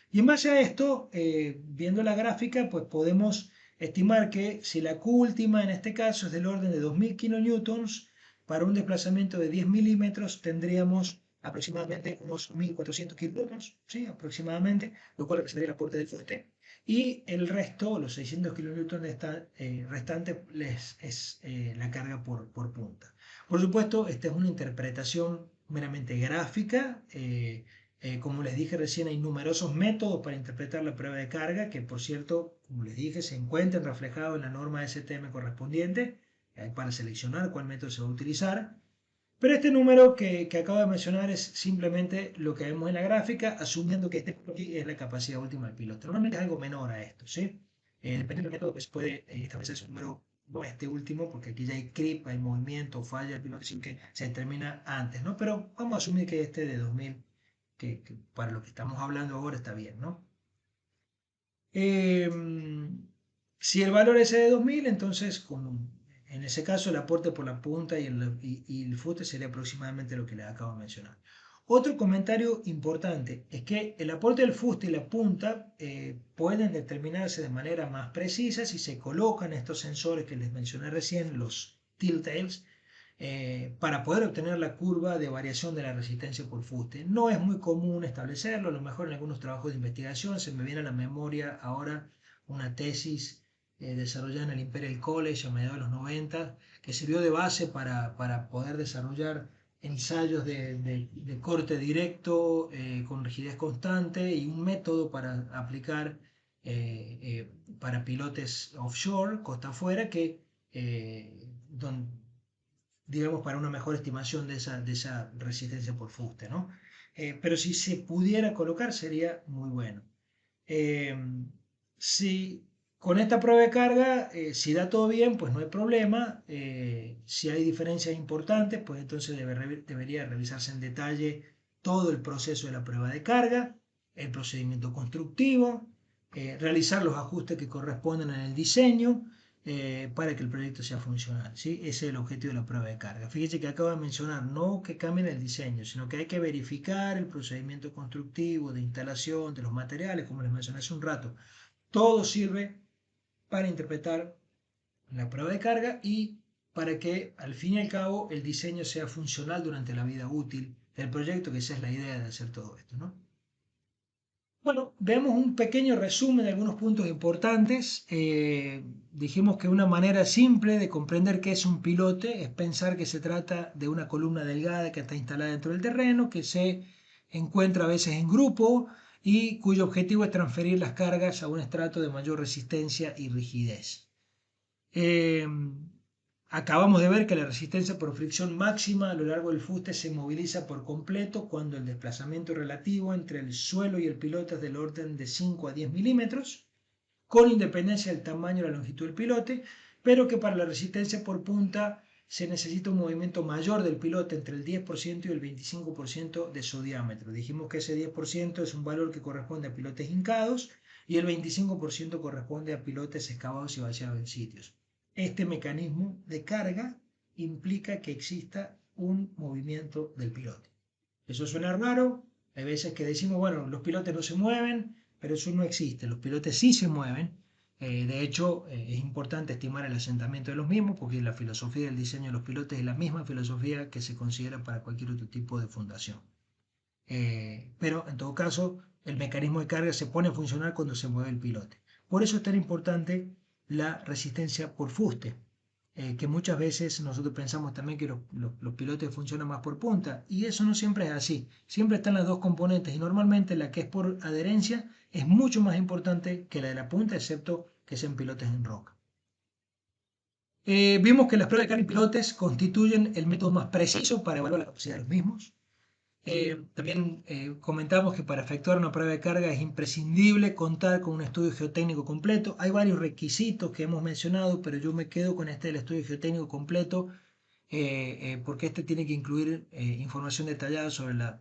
Y en base a esto, viendo la gráfica, pues podemos estimar que si la Q última en este caso es del orden de 2000 kilonewtons, para un desplazamiento de 10 milímetros tendríamos aproximadamente unos 1400 kilonewtons, ¿sí? Aproximadamente, lo cual representaría el aporte del fuste. Y el resto, los 600 kilonewtons restantes, es la carga por punta. Por supuesto, esta es una interpretación meramente gráfica. Como les dije recién, hay numerosos métodos para interpretar la prueba de carga, que por cierto, como les dije, se encuentran reflejados en la norma STM correspondiente, para seleccionar cuál método se va a utilizar. Pero este número que acabo de mencionar es simplemente lo que vemos en la gráfica, asumiendo que este aquí es la capacidad última del piloto. Normalmente es algo menor a esto, ¿sí? Depende del método, pues puede establecerse un número no este último, porque aquí ya hay creep, hay movimiento, falla el piloto, así que se termina antes, ¿no? Pero vamos a asumir que este de 2000, que para lo que estamos hablando ahora está bien, ¿no? Eh, si el valor es de 2000, entonces en ese caso el aporte por la punta y el foote sería aproximadamente lo que les acabo de mencionar. Otro comentario importante es que el aporte del fuste y la punta pueden determinarse de manera más precisa si se colocan estos sensores que les mencioné recién, los tilt tails, para poder obtener la curva de variación de la resistencia por fuste. No es muy común establecerlo, a lo mejor en algunos trabajos de investigación se me viene a la memoria ahora una tesis desarrollada en el Imperial College a mediados de los 90, que sirvió de base para poder desarrollar ensayos de corte directo con rigidez constante y un método para aplicar para pilotes offshore, costa afuera, que digamos, para una mejor estimación de esa resistencia por fuste, ¿no? Pero si se pudiera colocar sería muy bueno. Eh, si con esta prueba de carga, si da todo bien, pues no hay problema. Si hay diferencias importantes, pues entonces debería revisarse en detalle todo el proceso de la prueba de carga, el procedimiento constructivo, realizar los ajustes que corresponden en el diseño para que el proyecto sea funcional, ¿sí? Ese es el objetivo de la prueba de carga. Fíjese que acabo de mencionar, no que cambien el diseño, sino que hay que verificar el procedimiento constructivo, de instalación, de los materiales, como les mencioné hace un rato. Todo sirve para interpretar la prueba de carga y para que al fin y al cabo el diseño sea funcional durante la vida útil del proyecto, que esa es la idea de hacer todo esto, ¿no? Bueno, veamos un pequeño resumen de algunos puntos importantes. Dijimos que una manera simple de comprender qué es un pilote es pensar que se trata de una columna delgada que está instalada dentro del terreno, que se encuentra a veces en grupo y cuyo objetivo es transferir las cargas a un estrato de mayor resistencia y rigidez. Eh, Acabamos de ver que la resistencia por fricción máxima a lo largo del fuste se moviliza por completo cuando el desplazamiento relativo entre el suelo y el pilote es del orden de 5 a 10 milímetros, con independencia del tamaño y la longitud del pilote, pero que para la resistencia por punta se necesita un movimiento mayor del pilote entre el 10% y el 25% de su diámetro. Dijimos que ese 10% es un valor que corresponde a pilotes hincados y el 25% corresponde a pilotes excavados y vaciados en sitios. Este mecanismo de carga implica que exista un movimiento del pilote. Eso suena raro, hay veces que decimos, bueno, los pilotes no se mueven, pero eso no existe, los pilotes sí se mueven. De hecho, es importante estimar el asentamiento de los mismos porque la filosofía del diseño de los pilotes es la misma filosofía que se considera para cualquier otro tipo de fundación. Pero en todo caso, el mecanismo de carga se pone a funcionar cuando se mueve el pilote. Por eso es tan importante la resistencia por fuste, que muchas veces nosotros pensamos también que los pilotes funcionan más por punta, y eso no siempre es así. Siempre están las dos componentes, y normalmente la que es por adherencia es mucho más importante que la de la punta, excepto que sean pilotes en roca. Vimos que las pruebas de carga en pilotes constituyen el método más preciso para evaluar la capacidad de los mismos. También comentamos que para efectuar una prueba de carga es imprescindible contar con un estudio geotécnico completo. Hay varios requisitos que hemos mencionado, pero yo me quedo con este del estudio geotécnico completo porque este tiene que incluir información detallada sobre la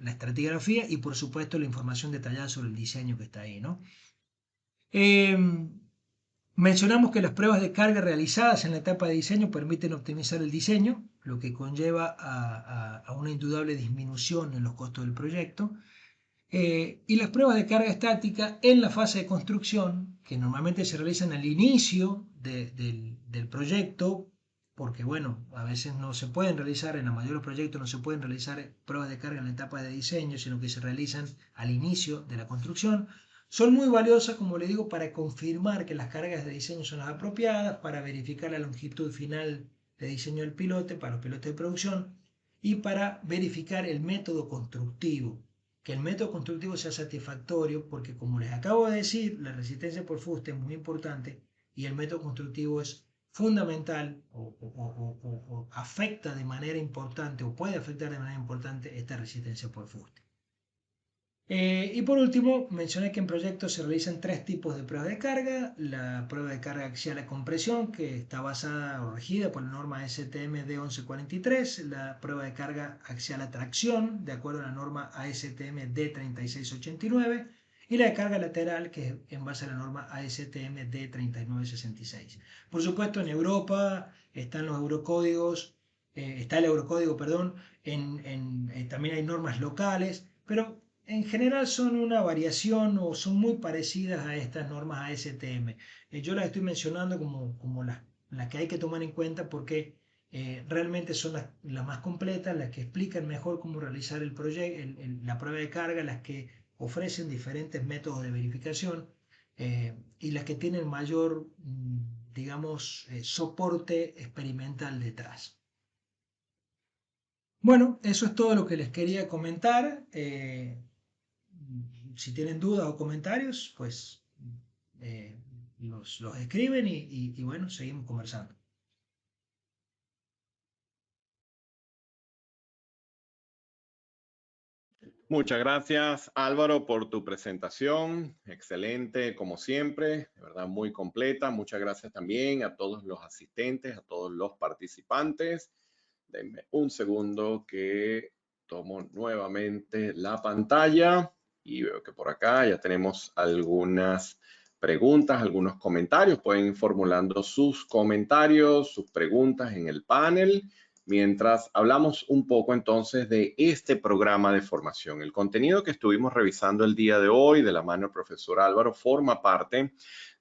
estratigrafía y por supuesto la información detallada sobre el diseño que está ahí, ¿no? Eh, Mencionamos que las pruebas de carga realizadas en la etapa de diseño permiten optimizar el diseño, lo que conlleva a una indudable disminución en los costos del proyecto. Y las pruebas de carga estática en la fase de construcción, que normalmente se realizan al inicio del proyecto, porque bueno, a veces no se pueden realizar, en la mayoría de los proyectos no se pueden realizar pruebas de carga en la etapa de diseño, sino que se realizan al inicio de la construcción. Son muy valiosas, como le digo, para confirmar que las cargas de diseño son las apropiadas, para verificar la longitud final de diseño del pilote, para los pilotes de producción, y para verificar el método constructivo, que el método constructivo sea satisfactorio, porque como les acabo de decir, la resistencia por fuste es muy importante y el método constructivo es fundamental o afecta de manera importante o puede afectar de manera importante esta resistencia por fuste. Y por último, mencioné que en proyectos se realizan tres tipos de pruebas de carga. La prueba de carga axial a compresión, que está basada o regida por la norma STM D1143. La prueba de carga axial a tracción, de acuerdo a la norma ASTM D3689. Y la de carga lateral, que es en base a la norma ASTM D3966. Por supuesto, en Europa están los eurocódigos, está el eurocódigo, perdón, también hay normas locales, pero en general son una variación o son muy parecidas a estas normas ASTM. Yo las estoy mencionando como las que hay que tomar en cuenta porque realmente son las más completas, las que explican mejor cómo realizar el proyecto, la prueba de carga, las que ofrecen diferentes métodos de verificación y las que tienen mayor, digamos, soporte experimental detrás. Bueno, eso es todo lo que les quería comentar. Si tienen dudas o comentarios, pues eh, los escriben y bueno, seguimos conversando. Muchas gracias, Álvaro, por tu presentación. Excelente, como siempre, de verdad muy completa. Muchas gracias también a todos los asistentes, a todos los participantes. Denme un segundo que tomo nuevamente la pantalla y veo que por acá ya tenemos algunas preguntas, algunos comentarios. Pueden ir formulando sus comentarios, sus preguntas en el panel mientras hablamos un poco entonces de este programa de formación. El contenido que estuvimos revisando el día de hoy de la mano del profesor Álvaro forma parte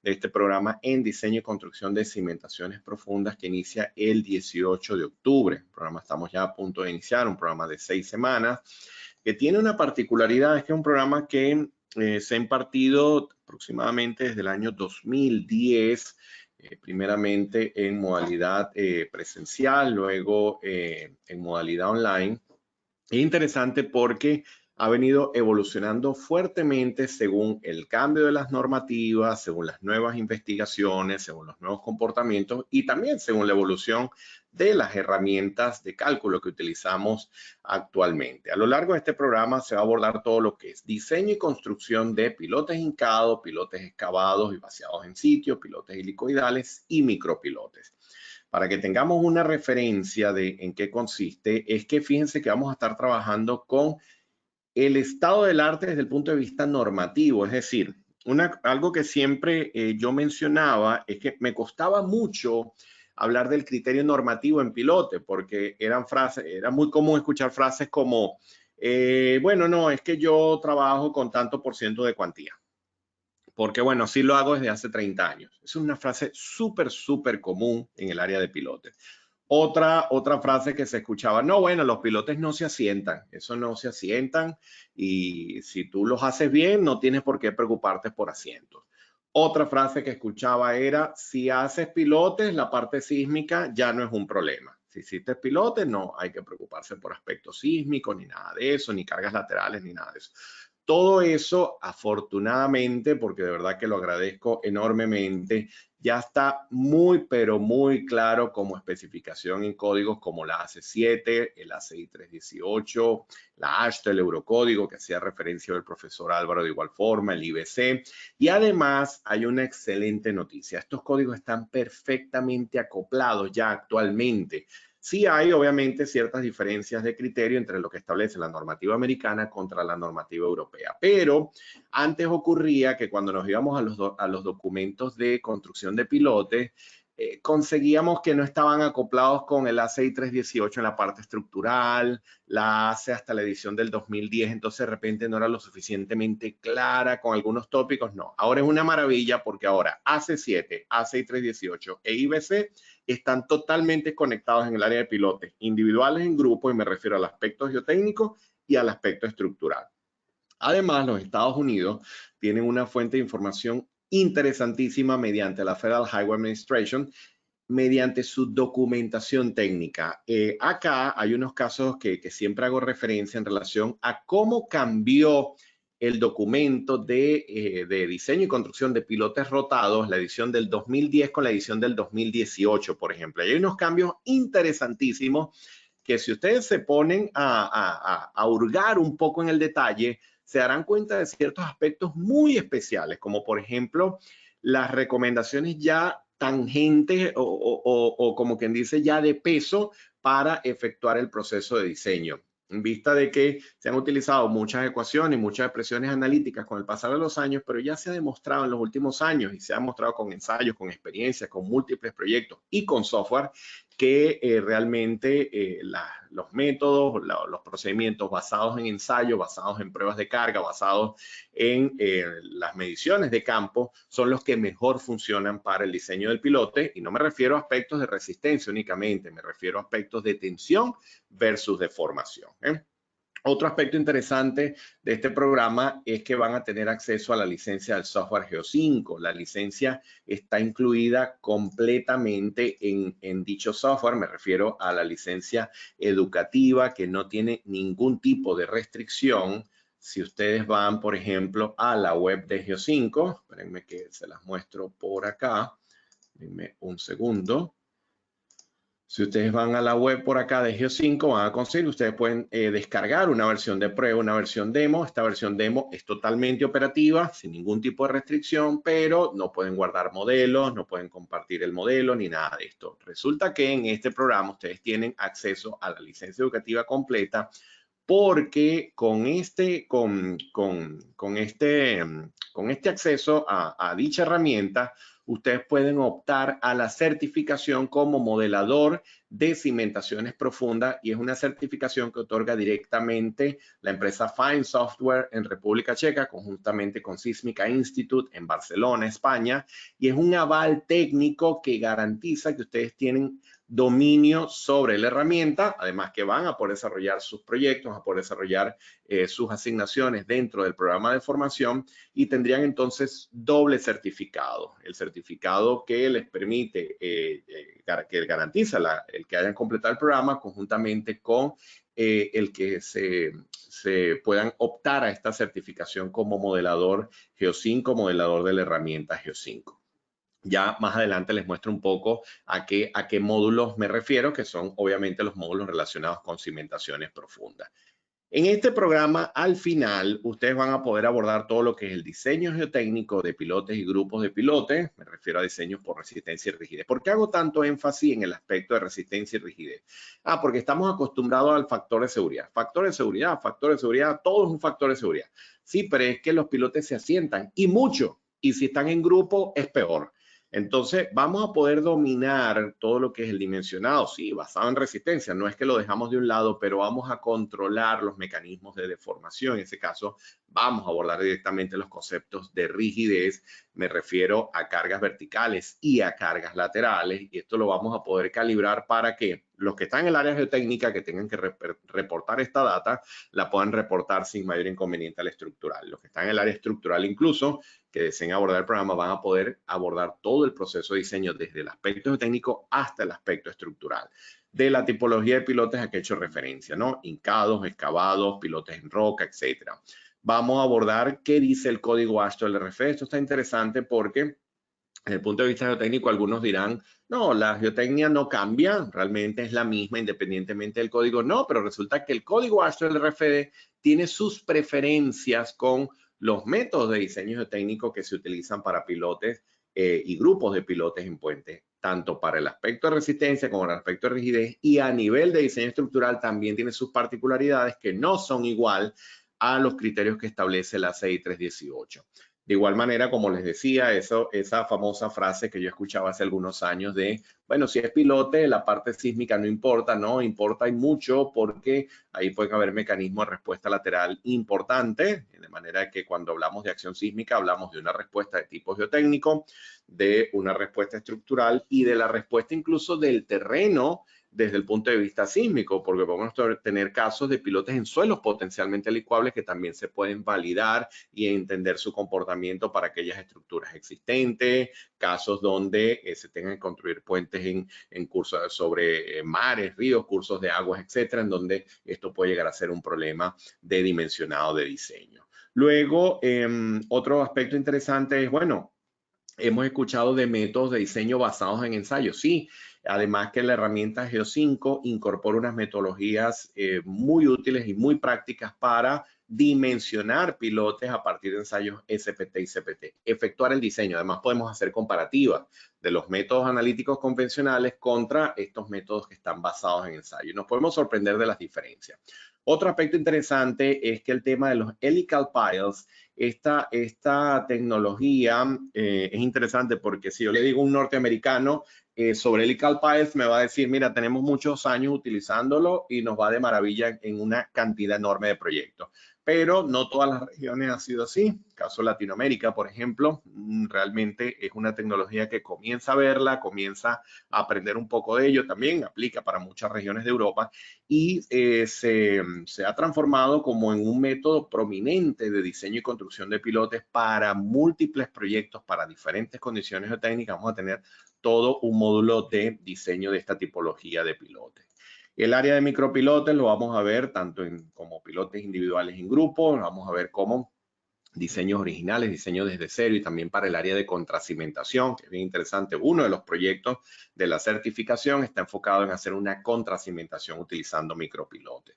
de este programa en diseño y construcción de cimentaciones profundas que inicia el 18 de octubre. El programa estamos ya a punto de iniciar, un programa de 6 semanas que tiene una particularidad, es que es un programa que se ha impartido aproximadamente desde el año 2010, primeramente en modalidad presencial, luego en modalidad online. Es interesante porque ha venido evolucionando fuertemente según el cambio de las normativas, según las nuevas investigaciones, según los nuevos comportamientos y también según la evolución de las herramientas de cálculo que utilizamos actualmente. A lo largo de este programa se va a abordar todo lo que es diseño y construcción de pilotes hincados, pilotes excavados y vaciados en sitio, pilotes helicoidales y micropilotes. Para que tengamos una referencia de en qué consiste, es que fíjense que vamos a estar trabajando con el estado del arte desde el punto de vista normativo, es decir, algo que siempre yo mencionaba es que me costaba mucho hablar del criterio normativo en pilote, porque eran frases, era muy común escuchar frases como, bueno, no, es que yo trabajo con tanto por ciento de cuantía. Porque bueno, sí lo hago desde hace 30 años. Es una frase súper común en el área de pilotes. Otra frase que se escuchaba, no, bueno, los pilotes no se asientan, eso no se asientan y si tú los haces bien, no tienes por qué preocuparte por asientos. Otra frase que escuchaba era, si haces pilotes, la parte sísmica ya no es un problema. Si hiciste pilotes, no hay que preocuparse por aspectos sísmicos, ni nada de eso, ni cargas laterales, ni nada de eso. Todo eso, afortunadamente, porque de verdad que lo agradezco enormemente, ya está muy, pero muy claro como especificación en códigos como la AC7, el ACI 318, la ASHTO, el Eurocódigo, que hacía referencia del profesor Álvaro de igual forma, el IBC. Y además hay una excelente noticia. Estos códigos están perfectamente acoplados ya actualmente. Sí hay, obviamente, ciertas diferencias de criterio entre lo que establece la normativa americana contra la normativa europea, pero antes ocurría que cuando nos íbamos a los documentos de construcción de pilotes, conseguíamos que no estaban acoplados con el ACI 318 en la parte estructural, la ACE hasta la edición del 2010, entonces de repente no era lo suficientemente clara con algunos tópicos. No, ahora es una maravilla porque ahora AC7, ACI 318 e IBC están totalmente conectados en el área de pilotes, individuales en grupo, y me refiero al aspecto geotécnico y al aspecto estructural. Además, los Estados Unidos tienen una fuente de información interesantísima mediante la Federal Highway Administration, mediante su documentación técnica. Acá hay unos casos que siempre hago referencia en relación a cómo cambió el documento de diseño y construcción de pilotes rotados, la edición del 2010 con la edición del 2018, por ejemplo. Y hay unos cambios interesantísimos que si ustedes se ponen a hurgar un poco en el detalle, se darán cuenta de ciertos aspectos muy especiales, como por ejemplo las recomendaciones ya tangentes o como quien dice ya de peso para efectuar el proceso de diseño. En vista de que se han utilizado muchas ecuaciones, muchas expresiones analíticas con el pasar de los años, pero ya se ha demostrado en los últimos años y se ha mostrado con ensayos, con experiencias, con múltiples proyectos y con software que realmente los métodos, los procedimientos basados en ensayos, basados en pruebas de carga, basados en las mediciones de campo, son los que mejor funcionan para el diseño del pilote. Y no me refiero a aspectos de resistencia únicamente, me refiero a aspectos de tensión versus deformación. Otro aspecto interesante de este programa es que van a tener acceso a la licencia del software Geo5. La licencia está incluida completamente en dicho software. Me refiero a la licencia educativa que no tiene ningún tipo de restricción. Si ustedes van, por ejemplo, a la web de Geo5, espérenme que se las muestro por acá. Denme un segundo. Si ustedes van a la web por acá de Geo5, van a conseguir, ustedes pueden descargar una versión de prueba, una versión demo. Esta versión demo es totalmente operativa, sin ningún tipo de restricción, pero no pueden guardar modelos, no pueden compartir el modelo ni nada de esto. Resulta que en este programa ustedes tienen acceso a la licencia educativa completa porque con este acceso a dicha herramienta, ustedes pueden optar a la certificación como modelador de cimentaciones profundas y es una certificación que otorga directamente la empresa Fine Software en República Checa, conjuntamente con Sísmica Institute en Barcelona, España, y es un aval técnico que garantiza que ustedes tienen dominio sobre la herramienta, además que van a poder desarrollar sus proyectos, a poder desarrollar sus asignaciones dentro del programa de formación y tendrían entonces doble certificado. El certificado que les permite, que garantiza el que hayan completado el programa conjuntamente con el que se puedan optar a esta certificación como modelador Geo5, modelador de la herramienta Geo5. Ya más adelante les muestro un poco a qué módulos me refiero, que son obviamente los módulos relacionados con cimentaciones profundas. En este programa, al final, ustedes van a poder abordar todo lo que es el diseño geotécnico de pilotes y grupos de pilotes. Me refiero a diseños por resistencia y rigidez. ¿Por qué hago tanto énfasis en el aspecto de resistencia y rigidez? Porque estamos acostumbrados al factor de seguridad. Factor de seguridad, todo es un factor de seguridad. Sí, pero es que los pilotes se asientan y mucho. Y si están en grupo, es peor. Entonces, vamos a poder dominar todo lo que es el dimensionado, sí, basado en resistencia. No es que lo dejamos de un lado, pero vamos a controlar los mecanismos de deformación. En ese caso, vamos a abordar directamente los conceptos de rigidez. Me refiero a cargas verticales y a cargas laterales. Y esto lo vamos a poder calibrar para que los que están en el área geotécnica que tengan que reportar esta data, la puedan reportar sin mayor inconveniente al estructural. Los que están en el área estructural incluso, que deseen abordar el programa, van a poder abordar todo el proceso de diseño desde el aspecto técnico hasta el aspecto estructural de la tipología de pilotes a que he hecho referencia, ¿no? Hincados, excavados, pilotes en roca, etcétera. Vamos a abordar qué dice el código AASHTO del RF. Esto está interesante porque desde el punto de vista geotécnico, algunos dirán, no, la geotecnia no cambia, realmente es la misma independientemente del código. No, pero resulta que el código AASHTO del RFD tiene sus preferencias con los métodos de diseño geotécnico que se utilizan para pilotes y grupos de pilotes en puentes, tanto para el aspecto de resistencia como el aspecto de rigidez, y a nivel de diseño estructural también tiene sus particularidades que no son igual a los criterios que establece la CI 318. De igual manera, como les decía, esa famosa frase que yo escuchaba hace algunos años de, bueno, si es pilote, la parte sísmica no importa, no, importa y mucho porque ahí pueden haber mecanismos de respuesta lateral importante, de manera que cuando hablamos de acción sísmica hablamos de una respuesta de tipo geotécnico, de una respuesta estructural y de la respuesta incluso del terreno desde el punto de vista sísmico, porque podemos tener casos de pilotes en suelos potencialmente licuables que también se pueden validar y entender su comportamiento para aquellas estructuras existentes, casos donde se tengan que construir puentes en cursos sobre mares, ríos, cursos de aguas, etcétera, en donde esto puede llegar a ser un problema de dimensionado de diseño. Luego, otro aspecto interesante es, bueno, hemos escuchado de métodos de diseño basados en ensayos. Sí, además que la herramienta Geo5 incorpora unas metodologías muy útiles y muy prácticas para dimensionar pilotes a partir de ensayos SPT y CPT, efectuar el diseño. Además, podemos hacer comparativas de los métodos analíticos convencionales contra estos métodos que están basados en ensayos. Nos podemos sorprender de las diferencias. Otro aspecto interesante es que el tema de los helical piles, esta tecnología es interesante porque si yo le digo a un norteamericano sobre helical piles, me va a decir, mira, tenemos muchos años utilizándolo y nos va de maravilla en una cantidad enorme de proyectos. Pero no todas las regiones han sido así. Caso Latinoamérica, por ejemplo, realmente es una tecnología que comienza a verla, comienza a aprender un poco de ello. También aplica para muchas regiones de Europa y se ha transformado como en un método prominente de diseño y construcción de pilotes para múltiples proyectos, para diferentes condiciones geotécnicas. Vamos a tener todo un módulo de diseño de esta tipología de pilotes. El área de micropilotes lo vamos a ver tanto como pilotes individuales en grupo, vamos a ver cómo diseños originales, diseño desde cero y también para el área de contracimentación, que es bien interesante. Uno de los proyectos de la certificación está enfocado en hacer una contracimentación utilizando micropilotes.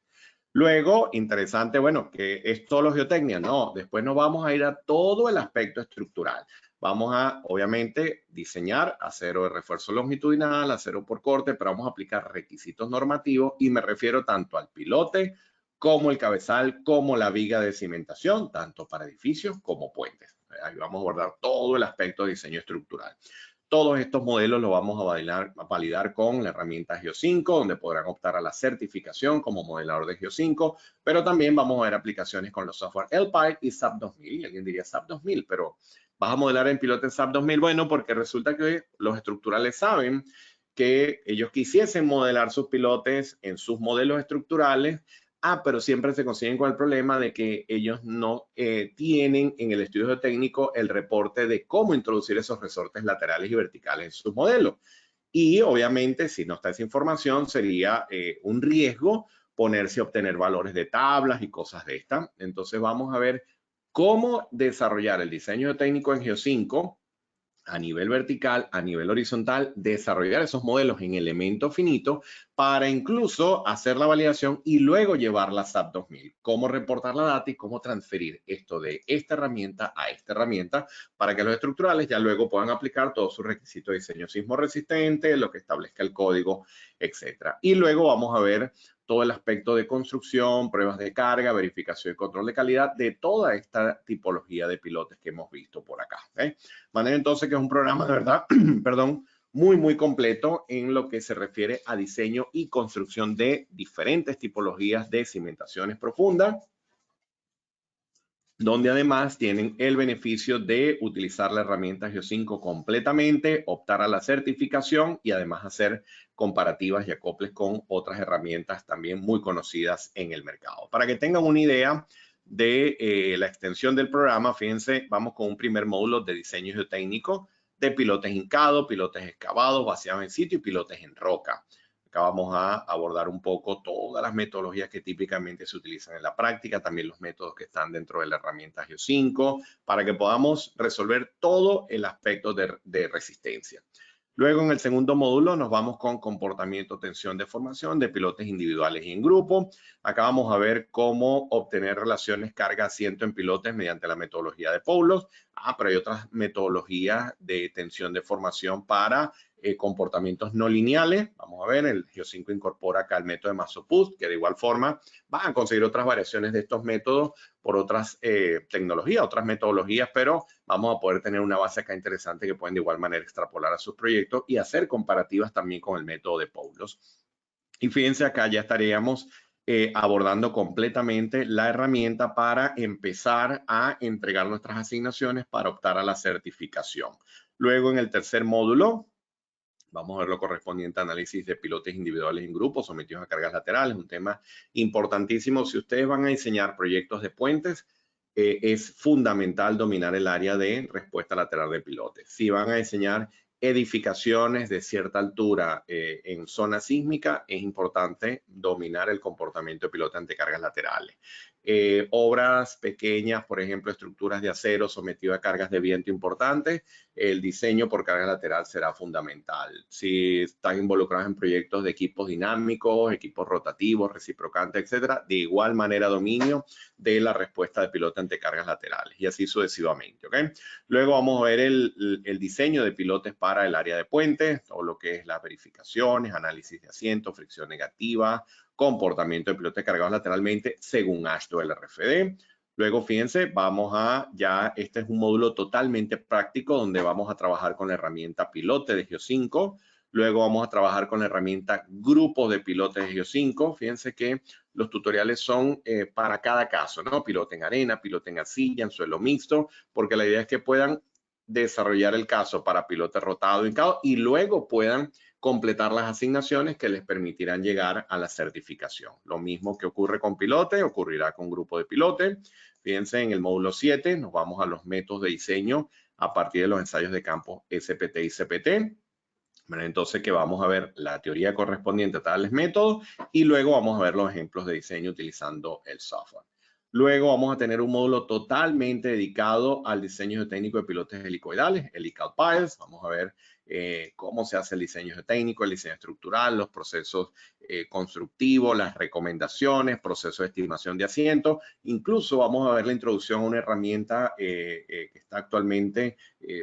Luego, interesante, bueno, que es solo geotecnia. No, después nos vamos a ir a todo el aspecto estructural. Vamos a, obviamente, diseñar acero de refuerzo longitudinal, acero por corte, pero vamos a aplicar requisitos normativos y me refiero tanto al pilote como el cabezal, como la viga de cimentación, tanto para edificios como puentes. Ahí vamos a abordar todo el aspecto de diseño estructural. Todos estos modelos los vamos a validar con la herramienta Geo5, donde podrán optar a la certificación como modelador de Geo5, pero también vamos a ver aplicaciones con los software LPILOT y SAP 2000. Alguien diría SAP 2000, pero vas a modelar en piloto en SAP 2000. Bueno, porque resulta que los estructurales saben que ellos quisiesen modelar sus pilotes en sus modelos estructurales. Pero siempre se consiguen con el problema de que ellos no tienen en el estudio geotécnico el reporte de cómo introducir esos resortes laterales y verticales en sus modelos. Y obviamente, si no está esa información, sería un riesgo ponerse a obtener valores de tablas y cosas de esta. Entonces vamos a ver cómo desarrollar el diseño geotécnico en Geo5 a nivel vertical, a nivel horizontal, desarrollar esos modelos en elemento finito para incluso hacer la validación y luego llevarla a SAP 2000. Cómo reportar la data y cómo transferir esto de esta herramienta a esta herramienta para que los estructurales ya luego puedan aplicar todos sus requisitos de diseño sismo resistente, lo que establezca el código, etcétera. Y luego vamos a ver todo el aspecto de construcción, pruebas de carga, verificación y control de calidad de toda esta tipología de pilotes que hemos visto por acá. De manera entonces que es un programa de verdad, perdón, muy completo en lo que se refiere a diseño y construcción de diferentes tipologías de cimentaciones profundas, donde además tienen el beneficio de utilizar la herramienta Geo5 completamente, optar a la certificación y además hacer comparativas y acoples con otras herramientas también muy conocidas en el mercado. Para que tengan una idea de la extensión del programa, fíjense, vamos con un primer módulo de diseño geotécnico de pilotes hincados, pilotes excavados, vaciados en sitio y pilotes en roca. Acá vamos a abordar un poco todas las metodologías que típicamente se utilizan en la práctica, también los métodos que están dentro de la herramienta Geo5, para que podamos resolver todo el aspecto de resistencia. Luego, en el segundo módulo, nos vamos con comportamiento, tensión, deformación de pilotes individuales y en grupo. Acá vamos a ver cómo obtener relaciones carga-asiento en pilotes mediante la metodología de Paulos. Pero hay otras metodologías de tensión, deformación para comportamientos no lineales. Vamos a ver, el Geo5 incorpora acá el método de Masopust, que de igual forma van a conseguir otras variaciones de estos métodos por otras tecnologías, otras metodologías, pero vamos a poder tener una base acá interesante que pueden de igual manera extrapolar a sus proyectos y hacer comparativas también con el método de Paulos. Y fíjense, acá ya estaríamos abordando completamente la herramienta para empezar a entregar nuestras asignaciones para optar a la certificación. Luego, en el tercer módulo, vamos a ver lo correspondiente a análisis de pilotes individuales en grupos sometidos a cargas laterales, un tema importantísimo. Si ustedes van a diseñar proyectos de puentes, es fundamental dominar el área de respuesta lateral de pilotes. Si van a diseñar edificaciones de cierta altura en zona sísmica, es importante dominar el comportamiento de pilote ante cargas laterales. obras pequeñas, por ejemplo, estructuras de acero sometidas a cargas de viento importantes, el diseño por carga lateral será fundamental. Si están involucrados en proyectos de equipos dinámicos, equipos rotativos, reciprocantes, etcétera, de igual manera dominio de la respuesta de pilote ante cargas laterales y así sucesivamente. ¿Okay? Luego vamos a ver el diseño de pilotes para el área de puente, todo lo que es las verificaciones, análisis de asiento, fricción negativa, comportamiento de pilotes cargados lateralmente según AASHTO LRFD. Luego, fíjense, este es un módulo totalmente práctico donde vamos a trabajar con la herramienta pilote de Geo5. Luego vamos a trabajar con la herramienta grupos de pilotes de Geo5. Fíjense que los tutoriales son para cada caso, ¿no? Pilote en arena, pilote en arcilla, en suelo mixto, porque la idea es que puedan desarrollar el caso para pilote rotado hincado y luego puedan completar las asignaciones que les permitirán llegar a la certificación. Lo mismo que ocurre con pilote, ocurrirá con grupo de pilote. Fíjense, en el módulo 7 nos vamos a los métodos de diseño a partir de los ensayos de campo SPT y CPT. Entonces, que vamos a ver la teoría correspondiente a tales métodos y luego vamos a ver los ejemplos de diseño utilizando el software. Luego vamos a tener un módulo totalmente dedicado al diseño geotécnico de pilotes helicoidales, helical piles. Vamos a ver cómo se hace el diseño geotécnico, el diseño estructural, los procesos constructivos, las recomendaciones, procesos de estimación de asientos. Incluso vamos a ver la introducción a una herramienta que está actualmente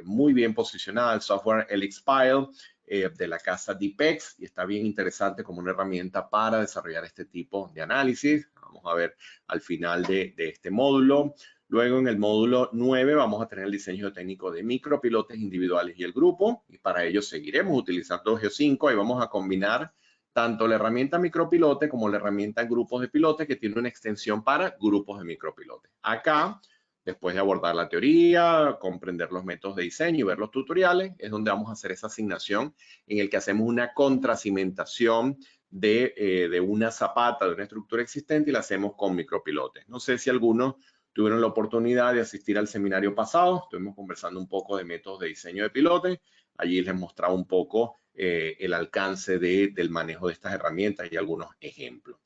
muy bien posicionada, el software HelixPile, de la casa Dipex, y está bien interesante como una herramienta para desarrollar este tipo de análisis. Vamos a ver al final de este módulo. Luego, en el módulo 9 vamos a tener el diseño técnico de micropilotes individuales y el grupo, y para ello seguiremos utilizando Geo5. Ahí vamos a combinar tanto la herramienta micropilote como la herramienta grupos de pilotes, que tiene una extensión para grupos de micropilotes. Acá, después de abordar la teoría, comprender los métodos de diseño y ver los tutoriales, es donde vamos a hacer esa asignación en el que hacemos una contracimentación de una zapata, de una estructura existente, y la hacemos con micropilotes. No sé si algunos tuvieron la oportunidad de asistir al seminario pasado. Estuvimos conversando un poco de métodos de diseño de pilotes. Allí les mostraba un poco el alcance del manejo de estas herramientas y algunos ejemplos.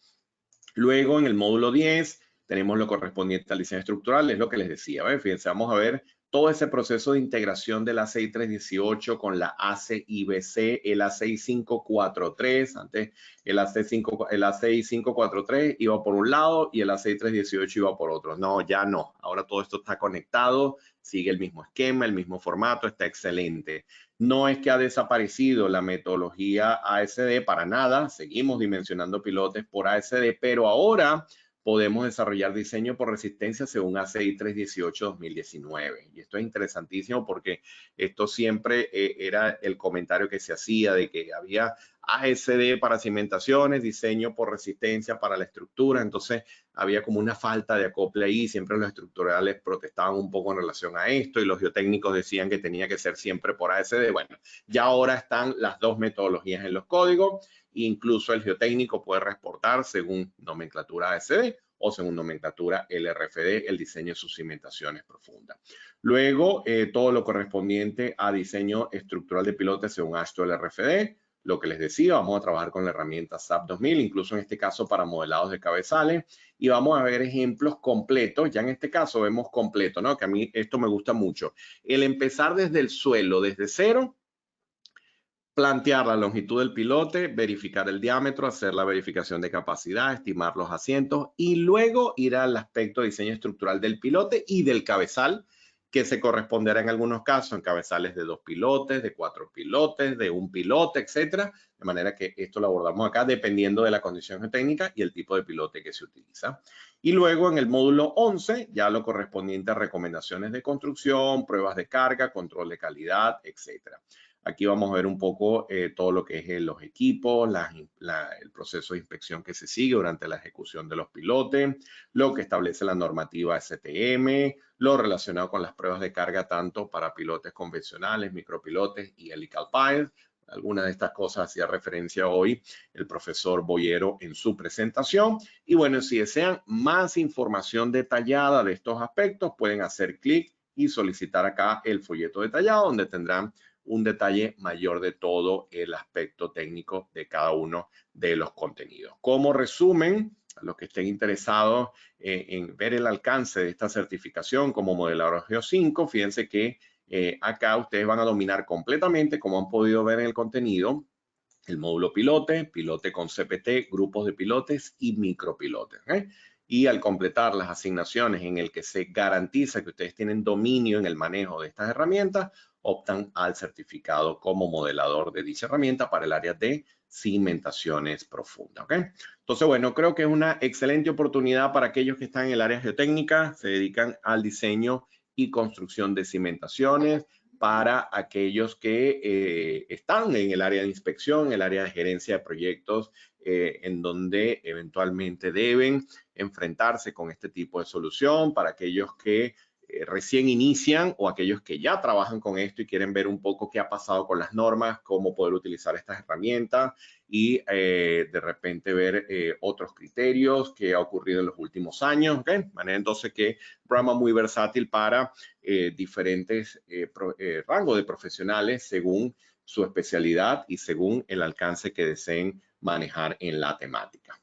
Luego, en el módulo 10, tenemos lo correspondiente al diseño estructural, es lo que les decía. Fíjense, vamos a ver todo ese proceso de integración del ACI 318 con la ACIBC, el ACI 543. Antes el ACI 543 iba por un lado y el ACI 318 iba por otro. No, ya no. Ahora todo esto está conectado, sigue el mismo esquema, el mismo formato, está excelente. No es que ha desaparecido la metodología ASD para nada. Seguimos dimensionando pilotes por ASD, pero ahora podemos desarrollar diseño por resistencia según ACI 318-2019. Y esto es interesantísimo porque esto siempre era el comentario que se hacía de que había ASD para cimentaciones, diseño por resistencia para la estructura. Entonces había como una falta de acople ahí. Siempre los estructurales protestaban un poco en relación a esto y los geotécnicos decían que tenía que ser siempre por ASD. Bueno, ya ahora están las dos metodologías en los códigos. Incluso el geotécnico puede reportar según nomenclatura ASD o según nomenclatura LRFD, el diseño de sus cimentaciones profundas. Luego, todo lo correspondiente a diseño estructural de pilotes según AASHTO LRFD. Lo que les decía, vamos a trabajar con la herramienta SAP 2000, incluso en este caso para modelados de cabezales, y vamos a ver ejemplos completos. Ya en este caso vemos completo, ¿no? Que a mí esto me gusta mucho. El empezar desde el suelo, desde cero, plantear la longitud del pilote, verificar el diámetro, hacer la verificación de capacidad, estimar los asientos y luego ir al aspecto de diseño estructural del pilote y del cabezal, que se corresponderá en algunos casos en cabezales de 2 pilotes, de 4 pilotes, de 1 pilote, etcétera. De manera que esto lo abordamos acá dependiendo de la condición geotécnica y el tipo de pilote que se utiliza. Y luego en el módulo 11, ya lo correspondiente a recomendaciones de construcción, pruebas de carga, control de calidad, etcétera. Aquí vamos a ver un poco todo lo que es los equipos, el proceso de inspección que se sigue durante la ejecución de los pilotes, lo que establece la normativa STM, lo relacionado con las pruebas de carga tanto para pilotes convencionales, micropilotes y helical piles. Algunas de estas cosas hacía referencia hoy el profesor Boyero en su presentación. Y bueno, si desean más información detallada de estos aspectos, pueden hacer clic y solicitar acá el folleto detallado, donde tendrán un detalle mayor de todo el aspecto técnico de cada uno de los contenidos. Como resumen, a los que estén interesados en ver el alcance de esta certificación como modelador Geo5, fíjense que acá ustedes van a dominar completamente, como han podido ver en el contenido, el módulo pilote, pilote con CPT, grupos de pilotes y micropilotes. Y al completar las asignaciones en el que se garantiza que ustedes tienen dominio en el manejo de estas herramientas, optan al certificado como modelador de dicha herramienta para el área de cimentaciones profundas. Entonces, bueno, creo que es una excelente oportunidad para aquellos que están en el área geotécnica, se dedican al diseño y construcción de cimentaciones, para aquellos que están en el área de inspección, el área de gerencia de proyectos, en donde eventualmente deben enfrentarse con este tipo de solución, para aquellos que recién inician o aquellos que ya trabajan con esto y quieren ver un poco qué ha pasado con las normas, cómo poder utilizar estas herramientas y de repente ver otros criterios que ha ocurrido en los últimos años. De manera entonces que programa muy versátil para diferentes rangos de profesionales según su especialidad y según el alcance que deseen manejar en la temática.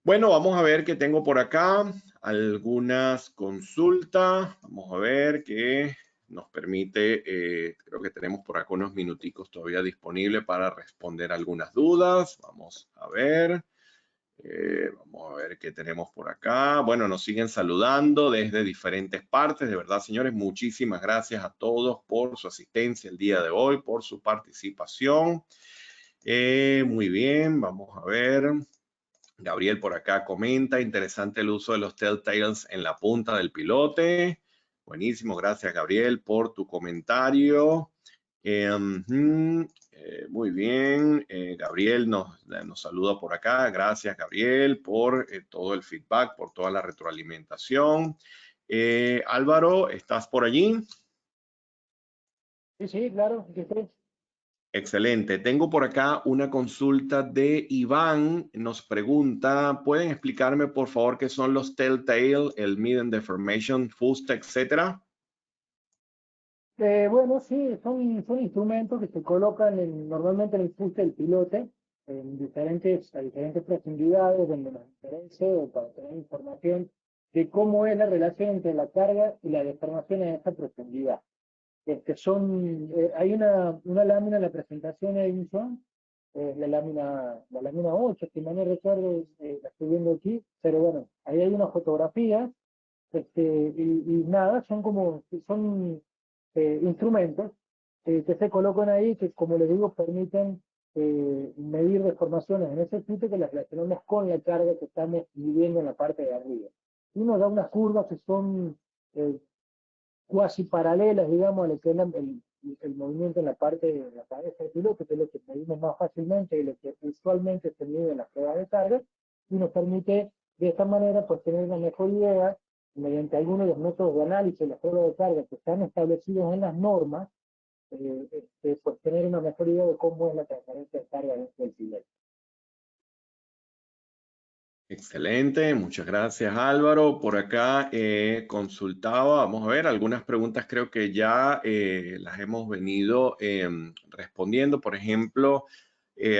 Bueno, vamos a ver qué tengo por acá. Algunas consultas. Vamos a ver qué nos permite. Creo que tenemos por acá unos minuticos todavía disponibles para responder algunas dudas. Vamos a ver. Vamos a ver qué tenemos por acá. Bueno, nos siguen saludando desde diferentes partes. De verdad, señores, muchísimas gracias a todos por su asistencia el día de hoy, por su participación. Muy bien, vamos a ver. Gabriel por acá comenta, interesante el uso de los telltales en la punta del pilote. Buenísimo, gracias Gabriel por tu comentario. Muy bien, Gabriel nos saluda por acá. Gracias Gabriel por todo el feedback, por toda la retroalimentación. Álvaro, ¿estás por allí? Sí, sí, claro, aquí estoy. Excelente. Tengo por acá una consulta de Iván. Nos pregunta, ¿pueden explicarme por favor qué son los Telltale, el Medium Deformation, Fusta, etcétera? Bueno, sí, son instrumentos que se colocan normalmente en el fuste del pilote, a diferentes profundidades, donde nos interese o para tener información de cómo es la relación entre la carga y la deformación en esa profundidad. Hay una lámina en la presentación de Edison, la lámina 8, si mal no recuerdo, la estoy viendo aquí, pero bueno, ahí hay unas fotografías, y nada, son instrumentos que se colocan ahí, que como les digo, permiten medir deformaciones en ese sitio que las relacionamos con la carga que estamos midiendo en la parte de arriba. Y nos da unas curvas que son eh, cuasi paralelas, digamos, a lo que es el movimiento en la parte de la cabeza del piloto, que es lo que medimos más fácilmente y lo que usualmente se mide en las pruebas de carga, y nos permite de esta manera pues tener una mejor idea, mediante algunos de los métodos de análisis de las pruebas de carga que están establecidos en las normas, pues tener una mejor idea de cómo es la transferencia de carga dentro del piloto. Excelente, muchas gracias Álvaro. Por acá consultaba, vamos a ver, algunas preguntas creo que ya las hemos venido respondiendo. Por ejemplo,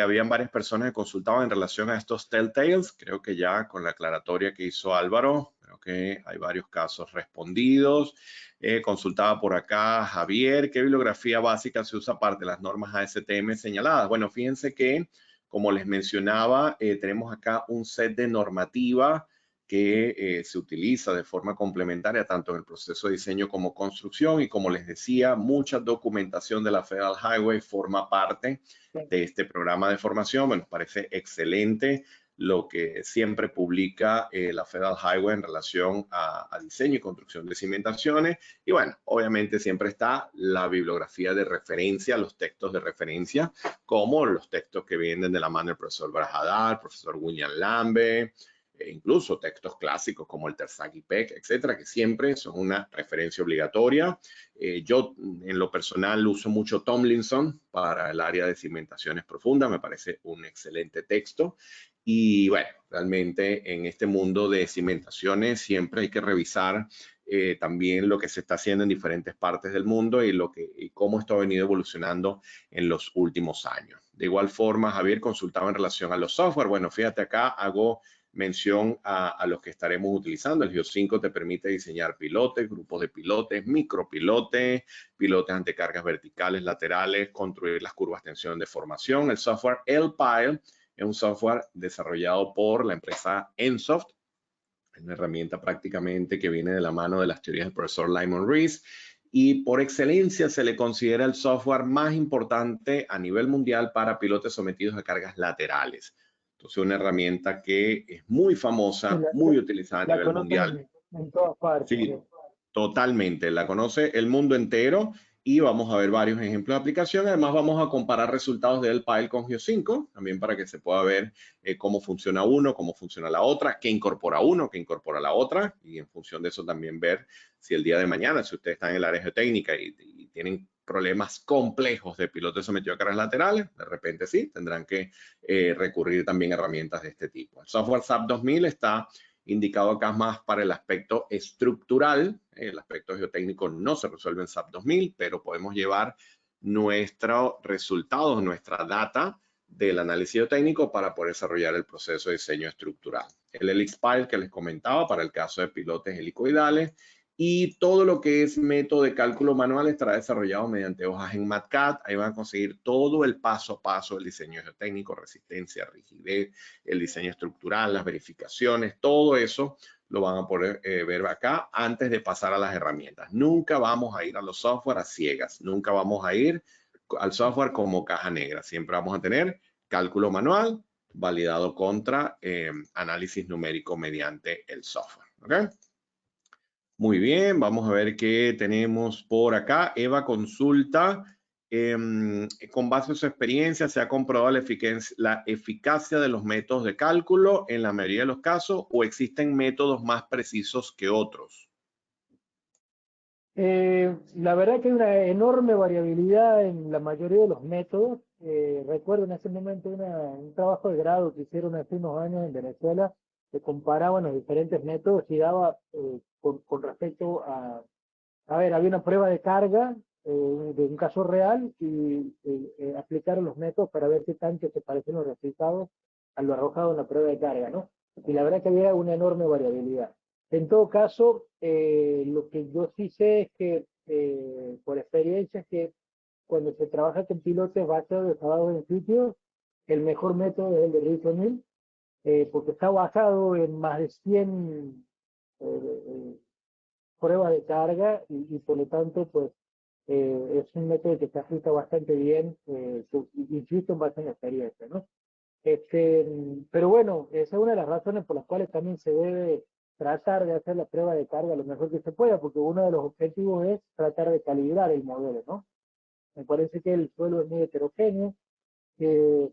habían varias personas que consultaban en relación a estos telltales. Creo que ya con la aclaratoria que hizo Álvaro, creo que hay varios casos respondidos. Consultaba por acá Javier, ¿qué bibliografía básica se usa aparte de las normas ASTM señaladas? Bueno, fíjense que como les mencionaba, tenemos acá un set de normativa que se utiliza de forma complementaria tanto en el proceso de diseño como construcción y como les decía, mucha documentación de la Federal Highway forma parte de este programa de formación. Bueno, nos parece excelente lo que siempre publica la Federal Highway en relación a diseño y construcción de cimentaciones. Y bueno, obviamente siempre está la bibliografía de referencia, los textos de referencia, como los textos que vienen de la mano del profesor Brajadar, profesor William Lambe, incluso textos clásicos como el Terzaghi Peck, etcétera, que siempre son una referencia obligatoria. Yo en lo personal uso mucho Tomlinson para el área de cimentaciones profundas, me parece un excelente texto. Y bueno, realmente en este mundo de cimentaciones siempre hay que revisar también lo que se está haciendo en diferentes partes del mundo y cómo esto ha venido evolucionando en los últimos años. De igual forma, Javier consultaba en relación a los software. Bueno, fíjate acá, hago mención a los que estaremos utilizando. El Geo 5 te permite diseñar pilotes, grupos de pilotes, micropilotes, pilotes ante cargas verticales, laterales, construir las curvas tensión de formación. El software LPILE es un software desarrollado por la empresa Ensoft. Es una herramienta prácticamente que viene de la mano de las teorías del profesor Lyman Rees y por excelencia se le considera el software más importante a nivel mundial para pilotos sometidos a cargas laterales. Entonces, una herramienta que es muy famosa, muy utilizada a nivel mundial. En todas partes. Sí, totalmente. La conoce el mundo entero y vamos a ver varios ejemplos de aplicación. Además, vamos a comparar resultados del LPILE con Geo 5, también para que se pueda ver cómo funciona uno, cómo funciona la otra, qué incorpora uno, qué incorpora la otra, y en función de eso también ver si el día de mañana, si ustedes están en el área geotécnica y tienen problemas complejos de pilotos sometidos a cargas laterales, de repente sí, tendrán que recurrir también a herramientas de este tipo. El software SAP 2000 está indicado acá más para el aspecto estructural. El aspecto geotécnico no se resuelve en SAP 2000, pero podemos llevar nuestros resultados, nuestra data del análisis geotécnico para poder desarrollar el proceso de diseño estructural. El LXPILE que les comentaba para el caso de pilotes helicoidales y todo lo que es método de cálculo manual estará desarrollado mediante hojas en MATCAD. Ahí van a conseguir todo el paso a paso del diseño geotécnico, resistencia, rigidez, el diseño estructural, las verificaciones, todo eso lo van a poder ver acá antes de pasar a las herramientas. Nunca vamos a ir a los software a ciegas, nunca vamos a ir al software como caja negra. Siempre vamos a tener cálculo manual validado contra análisis numérico mediante el software. ¿Okay? Muy bien, vamos a ver qué tenemos por acá. Eva consulta, con base en su experiencia, ¿se ha comprobado la eficacia de los métodos de cálculo en la mayoría de los casos o existen métodos más precisos que otros? La verdad que hay una enorme variabilidad en la mayoría de los métodos. Recuerdo en ese momento un trabajo de grado que hicieron hace unos años en Venezuela, que comparaban los diferentes métodos y daba con respecto a ver, había una prueba de carga de un caso real y aplicaron los métodos para ver qué tanto se parecen los resultados a lo arrojado en la prueba de carga, ¿no? Y la verdad que había una enorme variabilidad. En todo caso, lo que yo sí sé es que, por experiencia, es que cuando se trabaja con pilotes basados en sitios, el mejor método es el de Reason porque está basado en más de 100 pruebas de carga y por lo tanto, pues, es un método que se ajusta bastante bien, insisto, en base en la experiencia, ¿no? Pero bueno, esa es una de las razones por las cuales también se debe tratar de hacer la prueba de carga lo mejor que se pueda, porque uno de los objetivos es tratar de calibrar el modelo, ¿no? Me parece que el suelo es muy heterogéneo, que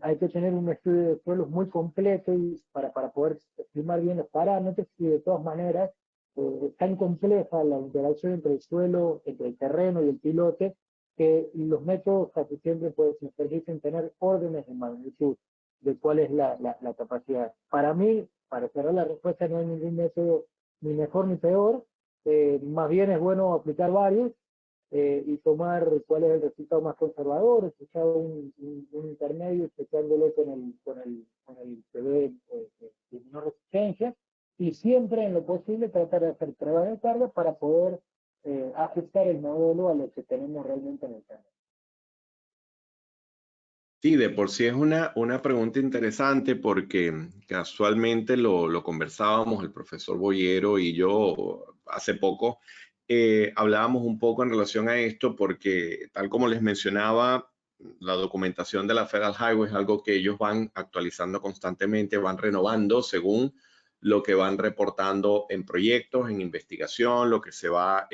hay que tener un estudio de suelos muy completo para poder estimar bien los parámetros y de todas maneras es tan compleja la interacción entre el suelo, entre el terreno y el pilote, que los métodos casi siempre pues, nos permiten tener órdenes de magnitud de cuál es la capacidad. Para mí, para cerrar la respuesta, no hay ningún método ni mejor ni peor, más bien es bueno aplicar varios y tomar cuál es el resultado más conservador, escuchar un intermedio, especiándolo con el que ve de menor resistencia, y siempre en lo posible tratar de hacer pruebas de carga para poder ajustar el modelo a lo que tenemos realmente en el terreno. Sí, de por sí es una pregunta interesante porque casualmente lo conversábamos el profesor Boyero y yo hace poco. Hablábamos un poco en relación a esto porque, tal como les mencionaba, la documentación de la Federal Highway es algo que ellos van actualizando constantemente, van renovando según lo que van reportando en proyectos, en investigación, lo que se va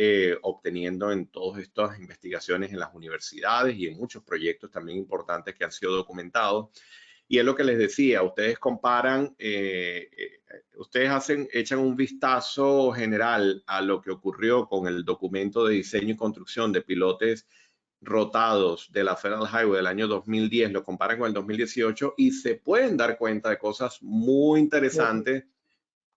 obteniendo en todas estas investigaciones en las universidades y en muchos proyectos también importantes que han sido documentados. Y es lo que les decía, ustedes comparan, ustedes echan un vistazo general a lo que ocurrió con el documento de diseño y construcción de pilotes rotados de la Federal Highway del año 2010, lo comparan con el 2018 y se pueden dar cuenta de cosas muy interesantes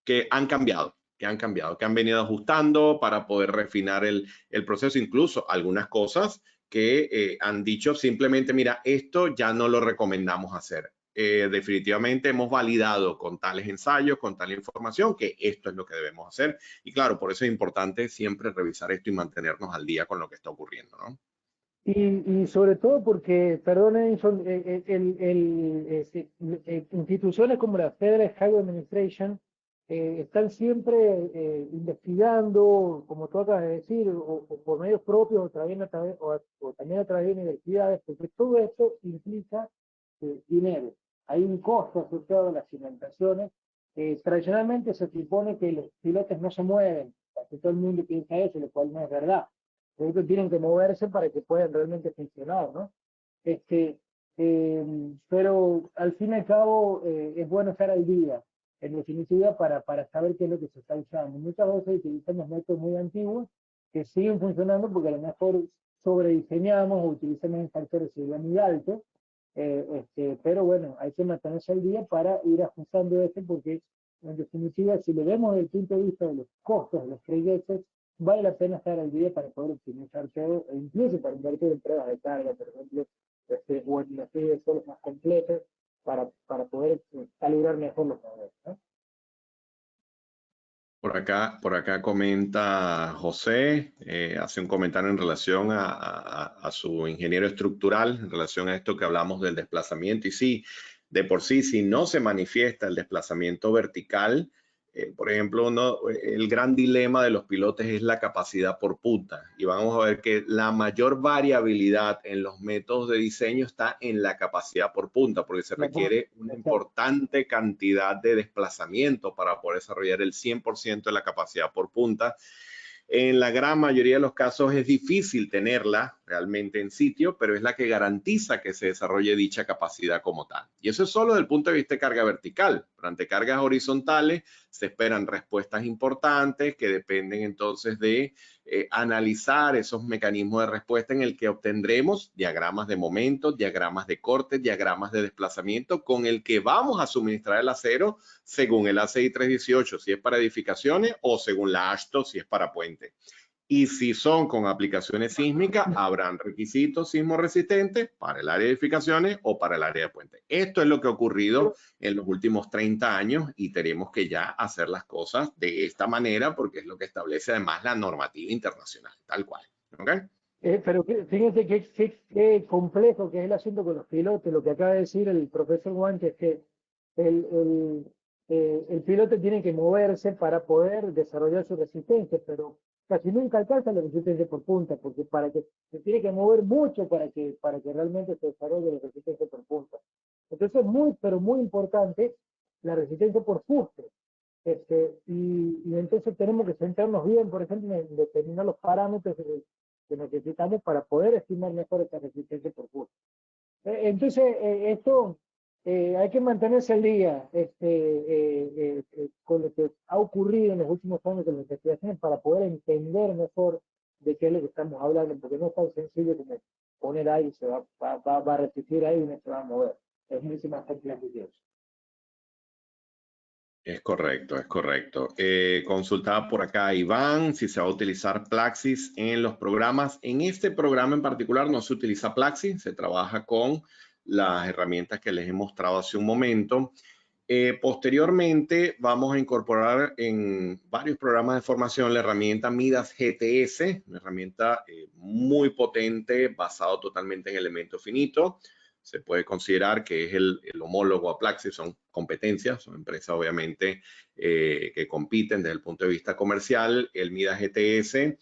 que han cambiado, que han venido ajustando para poder refinar el proceso, incluso algunas cosas que han dicho simplemente, mira, esto ya no lo recomendamos hacer. definitivamente hemos validado con tales ensayos, con tal información, que esto es lo que debemos hacer. Y claro, por eso es importante siempre revisar esto y mantenernos al día con lo que está ocurriendo, ¿no? Y sobre todo porque, perdón, Edison, instituciones como la Federal Highway Administration están siempre investigando, como tú acabas de decir, o por medios propios, o también a través de universidades, porque todo esto implica dinero. Hay un costo asociado a las cimentaciones. Tradicionalmente se supone que los pilotes no se mueven, casi todo el mundo piensa eso, lo cual no es verdad. Ellos tienen que moverse para que puedan realmente funcionar, ¿no? Este, pero al fin y al cabo es bueno estar al día, en definitiva, para saber qué es lo que se está usando. Muchas veces utilizamos métodos muy antiguos que siguen funcionando porque a lo mejor sobrediseñamos o utilizamos un factor de seguridad muy alto, pero bueno, hay que mantenerse al día para ir ajustando esto porque en definitiva, si lo vemos desde el punto de vista de los costos de los proyectos, vale la pena estar al día para poder optimizar todo, e incluso para invertir en pruebas de carga, por ejemplo, o en las series de solos más completas, para poder calibrar mejor los modelos, ¿no? Por acá comenta José, hace un comentario en relación a su ingeniero estructural, en relación a esto que hablamos del desplazamiento. Y sí, de por sí, si no se manifiesta el desplazamiento vertical, por ejemplo, el gran dilema de los pilotes es la capacidad por punta. Y vamos a ver que la mayor variabilidad en los métodos de diseño está en la capacidad por punta, porque se requiere una importante cantidad de desplazamiento para poder desarrollar el 100% de la capacidad por punta. En la gran mayoría de los casos es difícil tenerla realmente en sitio, pero es la que garantiza que se desarrolle dicha capacidad como tal. Y eso es solo desde el punto de vista de carga vertical. Pero ante cargas horizontales se esperan respuestas importantes que dependen entonces de analizar esos mecanismos de respuesta en el que obtendremos diagramas de momento, diagramas de corte, diagramas de desplazamiento con el que vamos a suministrar el acero según el ACI 318 si es para edificaciones o según la AASHTO si es para puente. Y si son con aplicaciones sísmicas, habrán requisitos sismo resistentes para el área de edificaciones o para el área de puente. Esto es lo que ha ocurrido en los últimos 30 años y tenemos que ya hacer las cosas de esta manera porque es lo que establece además la normativa internacional, tal cual. ¿Okay? Pero fíjense qué complejo que es el asunto con los pilotos. Lo que acaba de decir el profesor Guanche es que el piloto tiene que moverse para poder desarrollar su resistencia, pero casi nunca alcanza la resistencia por punta, porque para que se tiene que mover mucho para que realmente se desarrolle la resistencia por punta. Entonces es muy, pero muy importante la resistencia por fuste. Y entonces tenemos que centrarnos bien, por ejemplo, en determinar los parámetros que necesitamos para poder estimar mejor esta resistencia por fuste. Entonces, esto hay que mantenerse al día con lo que ha ocurrido en los últimos años con las investigaciones para poder entender mejor de qué es lo que estamos hablando, porque no es tan sencillo como poner ahí, se va a resistir ahí y no se va a mover. Es mucho más complejo que eso. Es correcto, es correcto. Consultaba por acá Iván si se va a utilizar Plaxis en los programas. En este programa en particular no se utiliza Plaxis, se trabaja con las herramientas que les he mostrado hace un momento. Posteriormente vamos a incorporar en varios programas de formación la herramienta Midas GTS, una herramienta muy potente, basado totalmente en elemento finito. Se puede considerar que es el homólogo a Plaxis, son competencias, son empresas obviamente que compiten desde el punto de vista comercial. El Midas GTS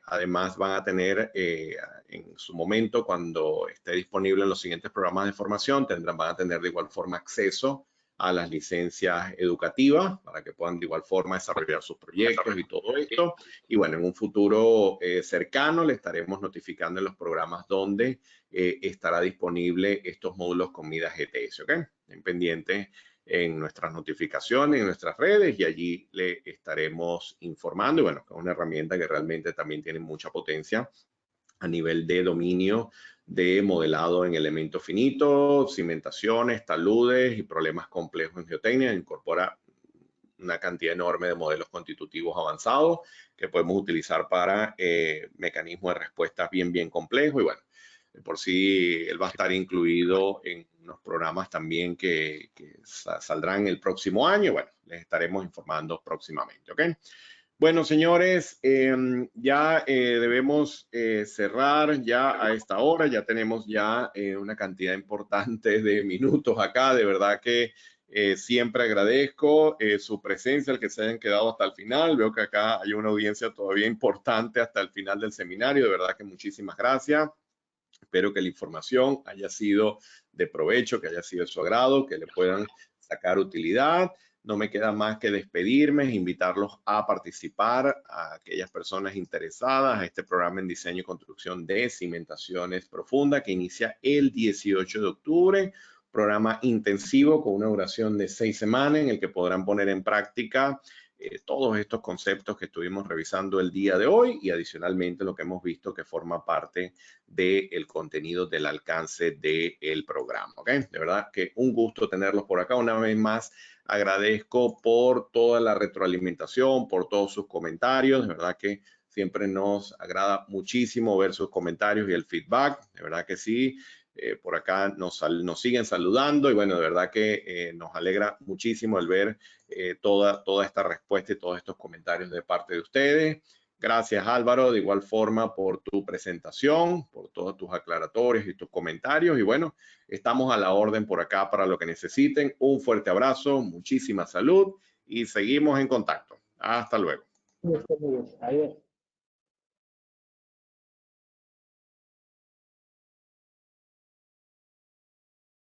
además van a tener en su momento, cuando esté disponible en los siguientes programas de formación, van a tener de igual forma acceso a las licencias educativas para que puedan de igual forma desarrollar sus proyectos y todo esto. Y bueno, en un futuro cercano le estaremos notificando en los programas donde estará disponible estos módulos con Midas GTS, ¿ok? En pendiente en nuestras notificaciones, en nuestras redes y allí le estaremos informando. Y bueno, es una herramienta que realmente también tiene mucha potencia a nivel de dominio de modelado en elemento finito, cimentaciones, taludes y problemas complejos en geotecnia. Incorpora una cantidad enorme de modelos constitutivos avanzados que podemos utilizar para mecanismos de respuesta bien complejos. Y bueno, por sí él va a estar incluido en unos programas también que saldrán el próximo año. Bueno, les estaremos informando próximamente, ¿ok? Bueno, señores, ya debemos cerrar ya a esta hora. Ya tenemos ya una cantidad importante de minutos acá. De verdad que siempre agradezco su presencia, el que se hayan quedado hasta el final. Veo que acá hay una audiencia todavía importante hasta el final del seminario. De verdad que muchísimas gracias. Espero que la información haya sido de provecho, que haya sido de su agrado, que le puedan sacar utilidad. No me queda más que despedirme e invitarlos a participar, a aquellas personas interesadas, a este programa en diseño y construcción de cimentaciones profundas que inicia el 18 de octubre. Programa intensivo con una duración de 6 semanas en el que podrán poner en práctica todos estos conceptos que estuvimos revisando el día de hoy y adicionalmente lo que hemos visto que forma parte del contenido del alcance del programa. ¿Ok? De verdad que un gusto tenerlos por acá. Una vez más, agradezco por toda la retroalimentación, por todos sus comentarios. De verdad que siempre nos agrada muchísimo ver sus comentarios y el feedback. De verdad que sí. Por acá nos siguen saludando y bueno, de verdad que nos alegra muchísimo el ver toda esta respuesta y todos estos comentarios de parte de ustedes. Gracias, Álvaro, de igual forma por tu presentación, por todos tus aclaratorios y tus comentarios. Y bueno, estamos a la orden por acá para lo que necesiten. Un fuerte abrazo, muchísima salud y seguimos en contacto. Hasta luego. Adiós.